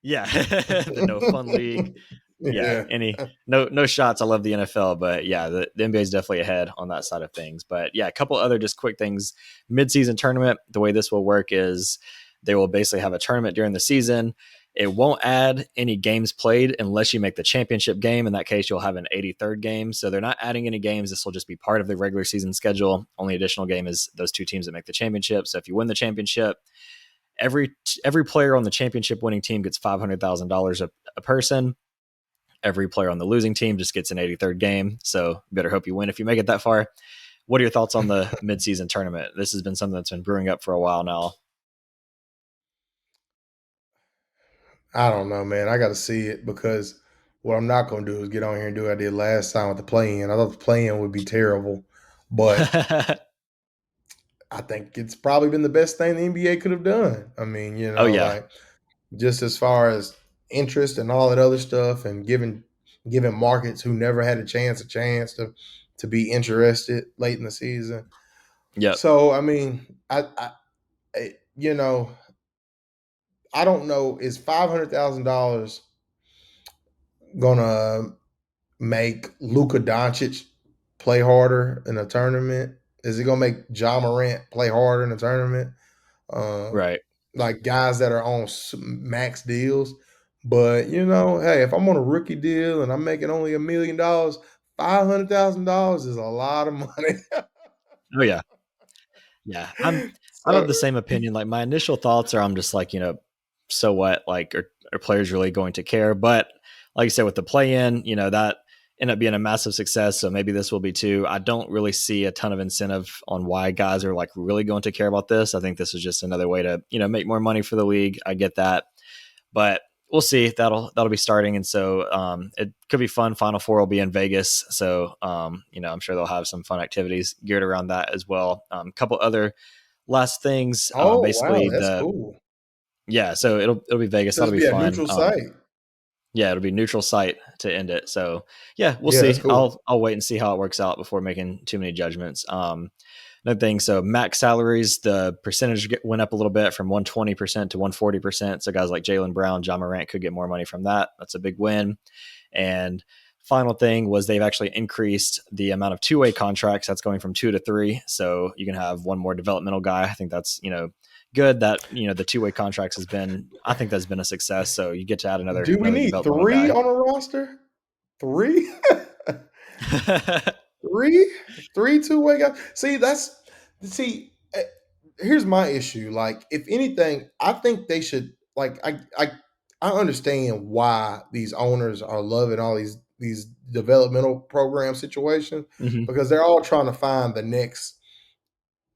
Yeah, the no fun league. Yeah, Yeah. no shots. I love the NFL, but yeah, the NBA is definitely ahead on that side of things. But yeah, a couple other just quick things. Midseason tournament, the way this will work is They will basically have a tournament during the season. It won't add any games played unless you make the championship game. In that case, you'll have an 83rd game. So they're not adding any games. This will just be part of the regular season schedule. Only additional game is those 2 teams that make the championship. So if you win the championship, every player on the championship winning team gets $500,000 a person. Every player on the losing team just gets an 83rd game. So you better hope you win if you make it that far. What are your thoughts on the midseason tournament? This has been something that's been brewing up for a while now. I don't know, man. I got to see it because what I'm not going to do is get on here and do what I did last time with the play-in. I thought the play-in would be terrible, but I think it's probably been the best thing the NBA could have done. I mean, Oh yeah. like just as far as interest and all that other stuff, and giving markets who never had a chance to be interested late in the season. Yep. So I mean, I I don't know. Is $500,000 gonna make Luka Doncic play harder in a tournament? Is it gonna make Ja Morant play harder in a tournament? Um, Right. like guys that are on max deals. But hey, if I'm on a rookie deal and I'm making only $1 million, $500,000 is a lot of money. Oh yeah. Yeah. I'm of So the same opinion. Like my initial thoughts are I'm just like, so what? Like are players really going to care? But like I said, with the play in, that ended up being a massive success. So maybe this will be too. I don't really see a ton of incentive on why guys are like really going to care about this. I think this is just another way to, make more money for the league. I get that. But we'll see. That'll be starting, and so it could be fun. Final Four will be in Vegas, so I'm sure they'll have some fun activities geared around that as well. A couple other last things. oh wow, Basically, that's cool. so it'll be Vegas. So That'll it's be be a fun. neutral site. Yeah, it'll be neutral site to end it. So yeah, we'll Yeah, that's see. cool. I'll wait and see how it works out before making too many judgments. Another thing, so max salaries, the percentage went up a little bit from 120% to 140%. So guys like Jaylen Brown, John Morant could get more money from that. That's a big win. And final thing was they've actually increased the amount of two-way contracts. That's going from 2 to 3. So you can have one more developmental guy. I think that's, good that, the two-way contracts I think that's been a success. So you get to add another Do we need developmental 3 guy. on a roster? 3? 3? 3 two-way guys? Here's my issue. Like, if anything, I think they should like I understand why these owners are loving all these developmental program situations Mhm. because they're all trying to find the next,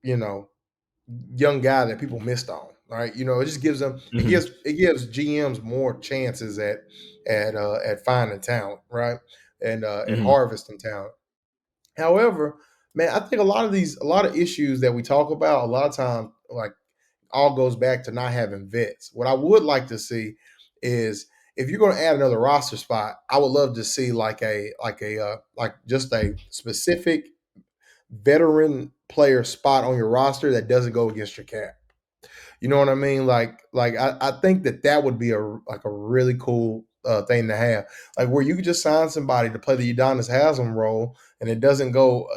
you know, young guy that people missed on. Right. It just gives them Mhm. it gives GMs more chances at finding talent, right? And Mhm. harvesting talent. However, man, I think a lot of issues that we talk about, a lot of times, like, all goes back to not having vets. What I would like to see is if you're going to add another roster spot, I would love to see like just a specific veteran player spot on your roster that doesn't go against your cap. You know what I mean? I think that would be a really cool thing to have, like where you could just sign somebody to play the Udonis Haslam role, and it doesn't go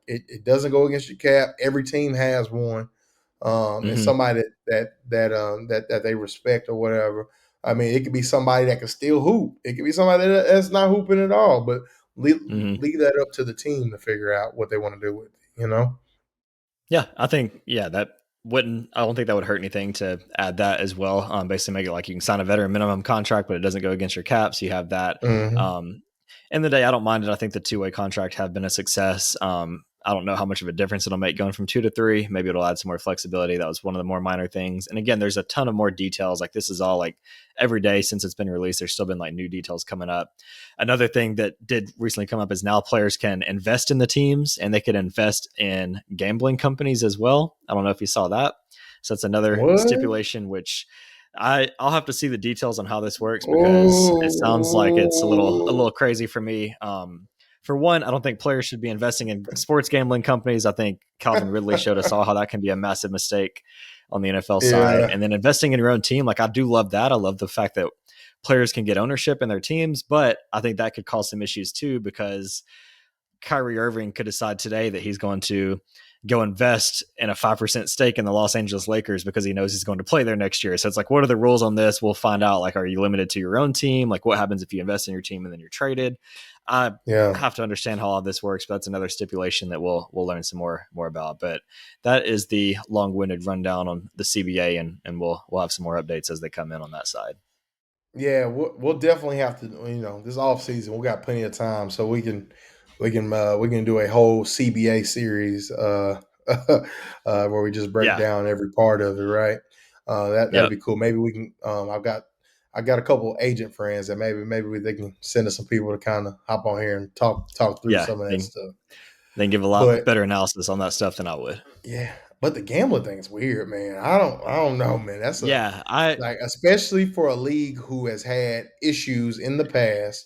it doesn't go against your cap. Every team has one, and Mhm. somebody that they respect or whatever. I mean, it could be somebody that can still hoop. It could be somebody that's not hooping at all, but leave, Mhm. leave that up to the team to figure out what they want to do with it. Yeah, I think that wouldn't. I don't think that would hurt anything to add that as well. Basically, make it like you can sign a veteran minimum contract, but it doesn't go against your cap, so you have that. Hmm. In the day, I don't mind it. I think the two-way contract have been a success. I don't know how much of a difference it'll make going from 2 to 3. Maybe it'll add some more flexibility. That was one of the more minor things. And again, there's a ton of more details. Like this is all like every day since it's been released. There's still been like new details coming up. Another thing that did recently come up is now players can invest in the teams and they can invest in gambling companies as well. I don't know if you saw that. So that's another What? stipulation, which I'll have to see the details on how this works because it sounds like it's a little Oh, crazy for me. For one, I don't think players should be investing in sports gambling companies. I think Calvin Ridley showed us all how that can be a massive mistake on the NFL side. yeah. And then investing in your own team, like I do love that. I love the fact that players can get ownership in their teams, but I think that could cause some issues too because Kyrie Irving could decide today that he's going to go invest in a 5% stake in the Los Angeles Lakers because he knows he's going to play there next year. So it's like, what are the rules on this? We'll find out. Like, are you limited to your own team? Like, what happens if you invest in your team and then you're traded? I Yeah. have to understand how all this works, but that's another stipulation that we'll learn some more about. But that is the long-winded rundown on the CBA, and we'll have some more updates as they come in on that side. Yeah, we'll definitely have to. This off season, we got plenty of time, so we can do a whole CBA series where we just break Yeah. down every part of it. Right? That'd Yep. be cool. Maybe we can. I got a couple of agent friends that maybe they can send us some people to kind of hop on here and talk through Yeah. some of that stuff. They can give a lot But better analysis on that stuff than I would. yeah, but the gambling thing is weird, man. I don't know, man. That's like, especially for a league who has had issues in the past,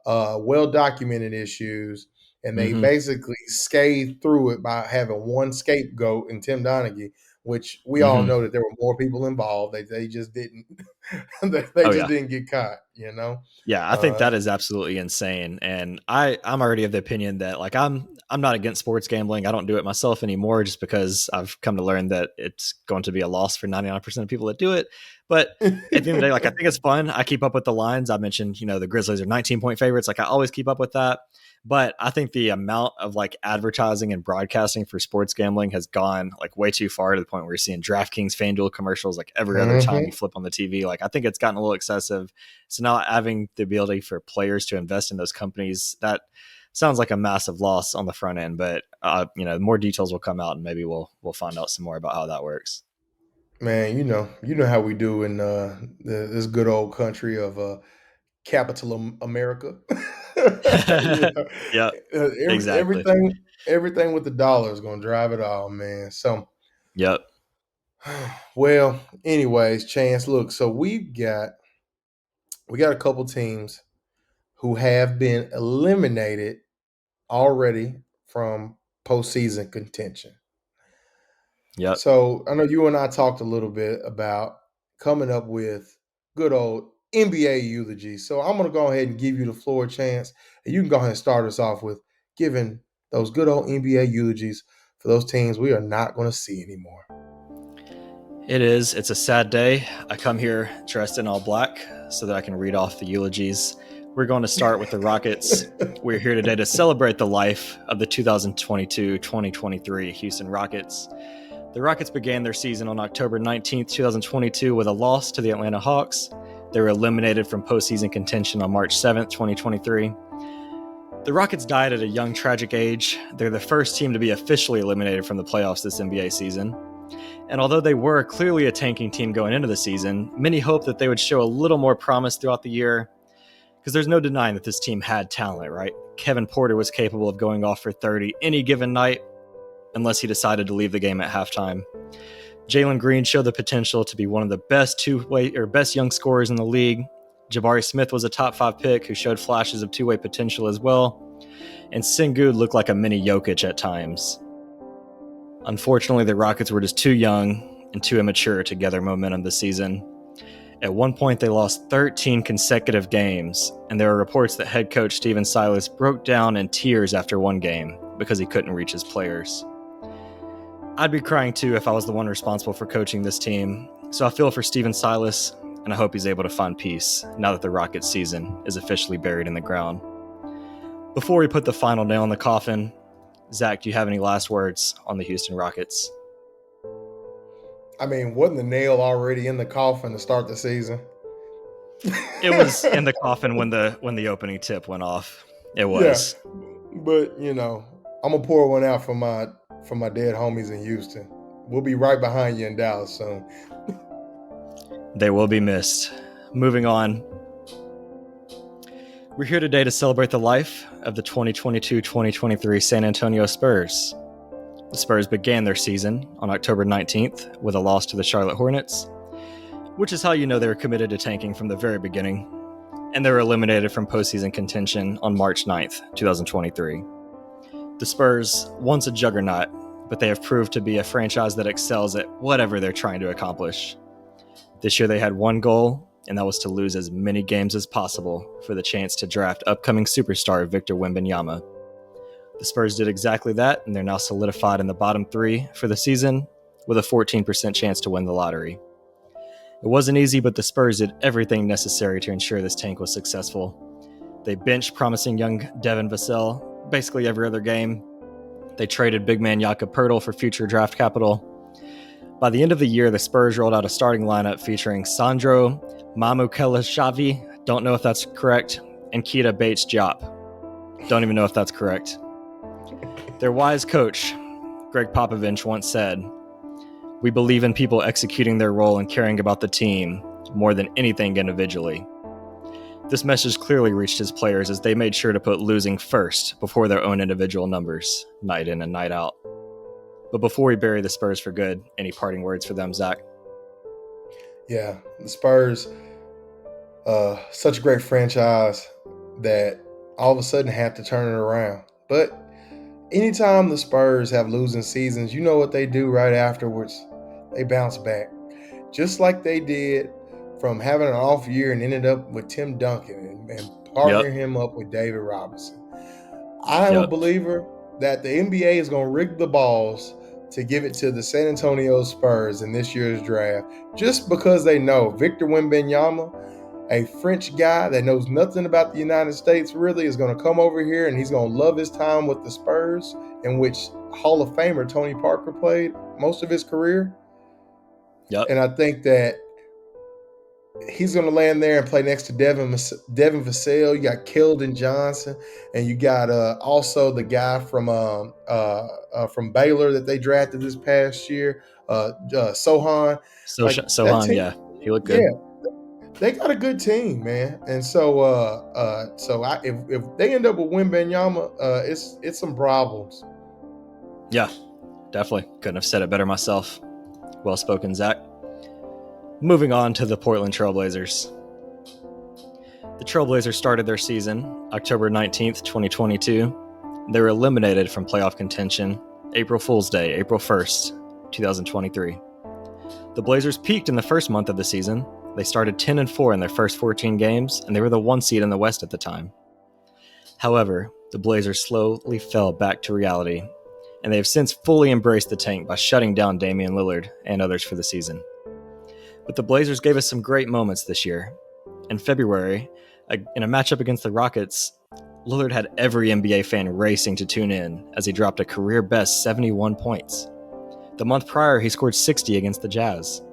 well documented issues, and they basically scathed through it by having one scapegoat in Tim Donaghy, which we all know that there were more people involved. They just didn't didn't get caught, Yeah, I think that is absolutely insane. And I'm already of the opinion that, like, I'm not against sports gambling. I don't do it myself anymore just because I've come to learn that it's going to be a loss for 99% of people that do it. But at the end of the day, like, I think it's fun. I keep up with the lines. I mentioned, the Grizzlies are 19-point favorites. Like, I always keep up with that. But I think the amount of like advertising and broadcasting for sports gambling has gone like way too far to the point where you're seeing DraftKings, FanDuel commercials like every other time you flip on the TV. Like, I think it's gotten a little excessive. So now having the ability for players to invest in those companies, that sounds like a massive loss on the front end. But more details will come out, and maybe we'll find out some more about how that works. Man, you know how we do in this good old country of capital America. Yeah, exactly. Everything with the dollar is going to drive it all, man. So, yep. Well, anyways, Chance, look, so we got a couple teams who have been eliminated already from postseason contention. Yep. So I know you and I talked a little bit about coming up with good old NBA eulogy. So I'm going to go ahead and give you the floor, Chance, and you can go ahead and start us off with giving those good old NBA eulogies for those teams we are not going to see anymore. It is. It's a sad day. I come here dressed in all black so that I can read off the eulogies. We're going to start with the Rockets. We're here today to celebrate the life of the 2022-2023 Houston Rockets. The Rockets began their season on October 19th, 2022 with a loss to the Atlanta Hawks. They were eliminated from postseason contention on March 7th, 2023. The Rockets died at a young, tragic age. They're the first team to be officially eliminated from the playoffs this NBA season. And although they were clearly a tanking team going into the season, many hoped that they would show a little more promise throughout the year, because there's no denying that this team had talent, right? Kevin Porter was capable of going off for 30 any given night, unless he decided to leave the game at halftime. Jalen Green showed the potential to be one of the best best young scorers in the league. Jabari Smith was a top 5 pick who showed flashes of two-way potential as well. And Sengun looked like a mini Jokic at times. Unfortunately, the Rockets were just too young and too immature to gather momentum this season. At one point, they lost 13 consecutive games, and there are reports that head coach Stephen Silas broke down in tears after one game because he couldn't reach his players. I'd be crying too if I was the one responsible for coaching this team, so I feel for Stephen Silas, and I hope he's able to find peace now that the Rockets season is officially buried in the ground. Before we put the final nail in the coffin, Zach, do you have any last words on the Houston Rockets? I mean, wasn't the nail already in the coffin to start the season? It was in the coffin when the opening tip went off. It was. Yeah, but I'm gonna pour one out for my dead homies in Houston. We'll be right behind you in Dallas soon. They will be missed. Moving on. We're here today to celebrate the life of the 2022-2023 San Antonio Spurs. The Spurs began their season on October 19th with a loss to the Charlotte Hornets, which is how you know they were committed to tanking from the very beginning, and they were eliminated from postseason contention on March 9th, 2023. The Spurs, once a juggernaut, but they have proved to be a franchise that excels at whatever they're trying to accomplish. This year they had one goal, and that was to lose as many games as possible for the chance to draft upcoming superstar Victor Wembanyama. The Spurs did exactly that, and they're now solidified in the bottom 3 for the season with a 14% chance to win the lottery. It wasn't easy, but the Spurs did everything necessary to ensure this tank was successful. They benched promising young Devin Vassell basically every other game. They traded big man Jakob Poeltl for future draft capital. By the end of the year, the Spurs rolled out a starting lineup featuring Sandro Mamukelashvili, don't know if that's correct, and Keita Bates-Diop. Don't even know if that's correct. Their wise coach, Greg Popovich, once said, "We believe in people executing their role and caring about the team more than anything individually." This message clearly reached his players as they made sure to put losing first before their own individual numbers, night in and night out. But before we bury the Spurs for good, any parting words for them, Zach? Yeah, the Spurs, such a great franchise that all of a sudden had to turn it around. But anytime the Spurs have losing seasons, you know what they do right afterwards? They bounce back. Just like they did from having an off year and ended up with Tim Duncan and partnering him up with David Robinson. I am a believer that the NBA is going to rig the balls to give it to the San Antonio Spurs in this year's draft, just because they know Victor Wembanyama, a French guy that knows nothing about the United States really, is going to come over here and he's going to love his time with the Spurs, in which Hall of Famer Tony Parker played most of his career. And I think that he's going to land there and play next to Devin Vassell. You got Keldon Johnson, and you got also the guy from Baylor that they drafted this past year, Sohan. Sohan, he looked good. Yeah, they got a good team, man. And so, if they end up with Wembanyama, it's some problems. Yeah, definitely couldn't have said it better myself. Well spoken, Zach. Moving on to the Portland Trailblazers. The Trailblazers started their season October 19th, 2022. They were eliminated from playoff contention April Fool's Day, April 1st, 2023. The Blazers peaked in the first month of the season. They started 10-4 in their first 14 games, and they were the 1 seed in the West at the time. However, the Blazers slowly fell back to reality, and they have since fully embraced the tank by shutting down Damian Lillard and others for the season. But the Blazers gave us some great moments this year. In February, in a matchup against the Rockets, Lillard had every NBA fan racing to tune in as he dropped a career-best 71 points. The month prior, he scored 60 against the Jazz.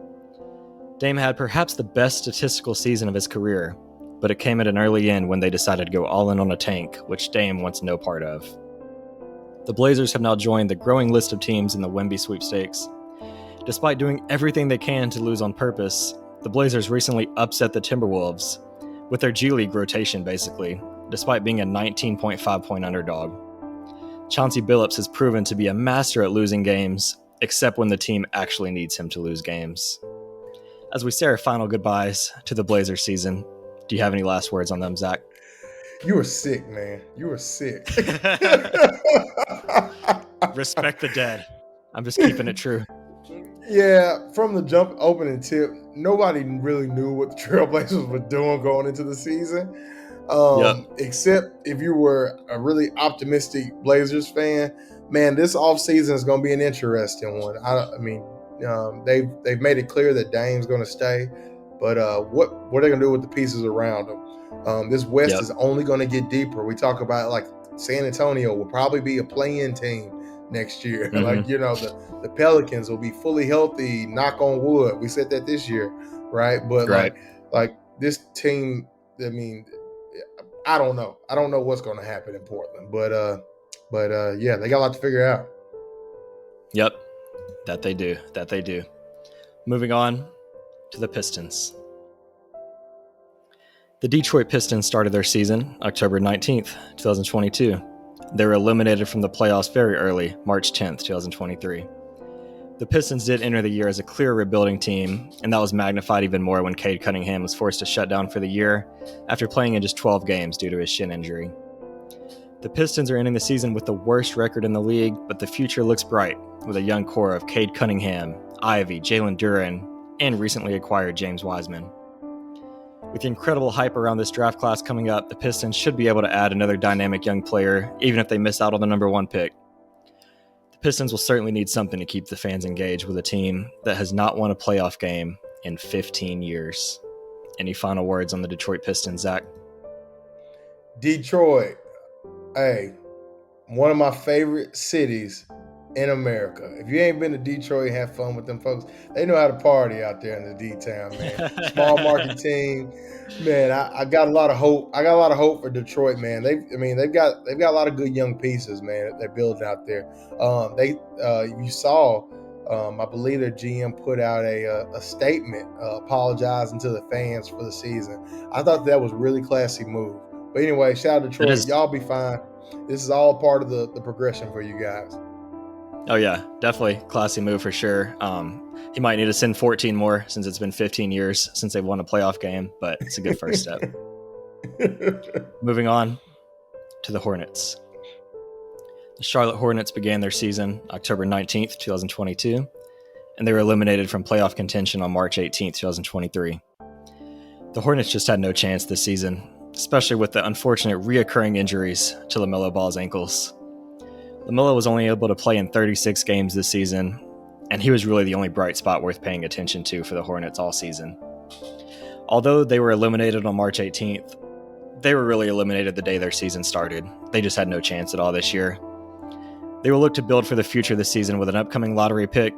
Dame had perhaps the best statistical season of his career, but it came at an early end when they decided to go all in on a tank, which Dame wants no part of. The Blazers have now joined the growing list of teams in the Wemby sweepstakes. Despite doing everything they can to lose on purpose, the Blazers recently upset the Timberwolves with their G League rotation, basically, despite being a 19.5-point underdog. Chauncey Billups has proven to be a master at losing games, except when the team actually needs him to lose games. As we say our final goodbyes to the Blazers season, do you have any last words on them, Zach? You were sick, man. You were sick. Respect the dead. I'm just keeping it true. Yeah, from the jump opening tip, nobody really knew what the Trailblazers were doing going into the season. Except if you were a really optimistic Blazers fan. Man, this offseason is going to be an interesting one. They've made it clear that Dame's going to stay, but what are they going to do with the pieces around him? This West is only going to get deeper. We talk about like San Antonio will probably be a play-in team next year. Mm-hmm. The Pelicans will be fully healthy, knock on wood. We said that this year, right? But like this team, I mean, I don't know. I don't know what's going to happen in Portland, but yeah, they got a lot to figure out. Yep, that they do. Moving on to the Pistons. The Detroit Pistons started their season October 19th, 2022. They were eliminated from the playoffs very early, March 10th, 2023. The Pistons did enter the year as a clear rebuilding team, and that was magnified even more when Cade Cunningham was forced to shut down for the year after playing in just 12 games due to his shin injury. The Pistons are ending the season with the worst record in the league, but the future looks bright with a young core of Cade Cunningham, Ivy, Jalen Duren, and recently acquired James Wiseman. With the incredible hype around this draft class coming up, the Pistons should be able to add another dynamic young player, even if they miss out on the number 1 pick. The Pistons will certainly need something to keep the fans engaged with a team that has not won a playoff game in 15 years. Any final words on the Detroit Pistons, Zach? Detroit, hey, one of my favorite cities in America. If you ain't been to Detroit, have fun with them folks. They know how to party out there in the D-town, man. Small market team, man. I got a lot of hope. I got a lot of hope for Detroit, man. They've got a lot of good young pieces, man. That they're building out there. You saw, I believe their GM put out a statement apologizing to the fans for the season. I thought that was a really classy move. But anyway, shout out to Detroit. Y'all be fine. This is all part of the progression for you guys. Oh, yeah, definitely classy move for sure. He might need to send 14 more since it's been 15 years since they've won a playoff game, but it's a good first step. Moving on to the Hornets. The Charlotte Hornets began their season October 19th, 2022, and they were eliminated from playoff contention on March 18th, 2023. The Hornets just had no chance this season, especially with the unfortunate reoccurring injuries to LaMelo Ball's ankles. LaMelo was only able to play in 36 games this season, and he was really the only bright spot worth paying attention to for the Hornets all season. Although they were eliminated on March 18th, they were really eliminated the day their season started. They just had no chance at all this year. They will look to build for the future this season with an upcoming lottery pick,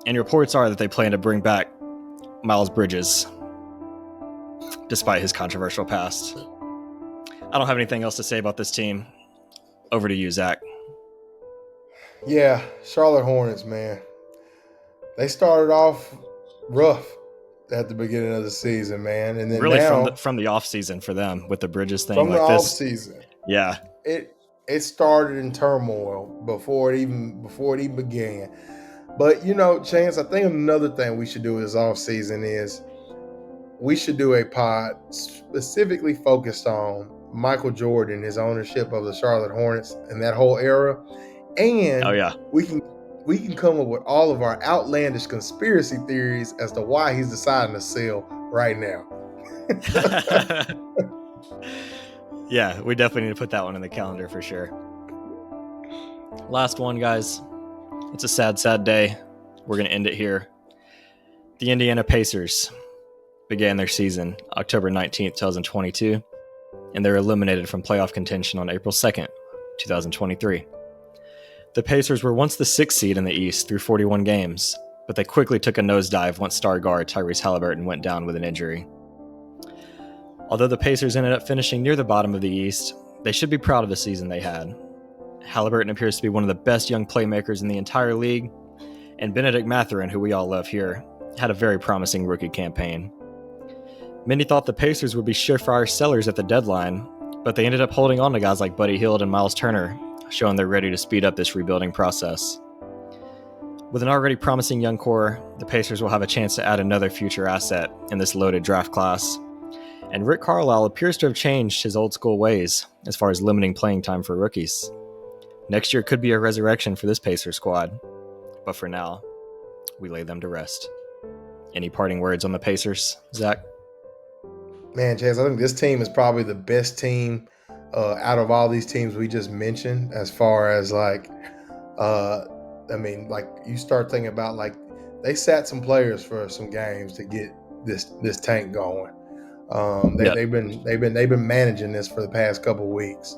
and reports are that they plan to bring back Miles Bridges, despite his controversial past. I don't have anything else to say about this team. Over to you, Zach. Yeah, Charlotte Hornets, man. They started off rough at the beginning of the season, man, and then really now, from the off season for them with the Bridges thing. From like the this, off season, yeah, it started in turmoil before it even began. But Chance, I think another thing we should do this off season is we should do a pod specifically focused on Michael Jordan, his ownership of the Charlotte Hornets, and that whole era. And we can come up with all of our outlandish conspiracy theories as to why he's deciding to sell right now. Yeah, we definitely need to put that one in the calendar for sure. Last one, guys. It's a sad day. We're going to end it here. The Indiana Pacers began their season October 19th, 2022, and they were eliminated from playoff contention on April 2nd, 2023. The Pacers were once the 6th seed in the East through 41 games, but they quickly took a nosedive once star guard Tyrese Halliburton went down with an injury. Although the Pacers ended up finishing near the bottom of the East, they should be proud of the season they had. Halliburton appears to be one of the best young playmakers in the entire league, and Benedict Mathurin, who we all love here, had a very promising rookie campaign. Many thought the Pacers would be surefire sellers at the deadline, but they ended up holding on to guys like Buddy Hield and Miles Turner, showing they're ready to speed up this rebuilding process. With an already promising young core, the Pacers will have a chance to add another future asset in this loaded draft class. And Rick Carlisle appears to have changed his old school ways as far as limiting playing time for rookies. Next year could be a resurrection for this Pacers squad, but for now, we lay them to rest. Any parting words on the Pacers, Zach? Man, Chance, I think this team is probably the best team out of all these teams we just mentioned, as far as you start thinking about they sat some players for some games to get this tank going. They've been managing this for the past couple of weeks.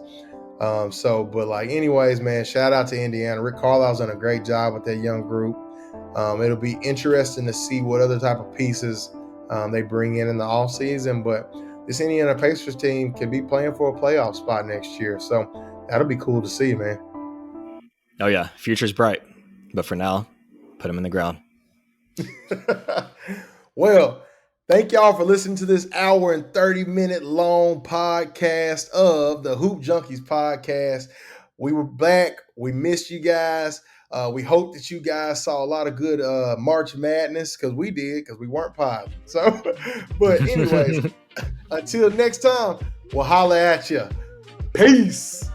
Anyways, man, shout out to Indiana. Rick Carlisle's done a great job with that young group. It'll be interesting to see what other type of pieces they bring in the offseason, but this Indiana Pacers team can be playing for a playoff spot next year. So that'll be cool to see, man. Oh, yeah. Future's bright. But for now, put them in the ground. Well, thank y'all for listening to this hour and 30-minute long podcast of the Hoop Junkies podcast. We were back. We missed you guys. We hope that you guys saw a lot of good March Madness, because we did, because we weren't potting. So, but anyways, until next time, we'll holler at you. Peace.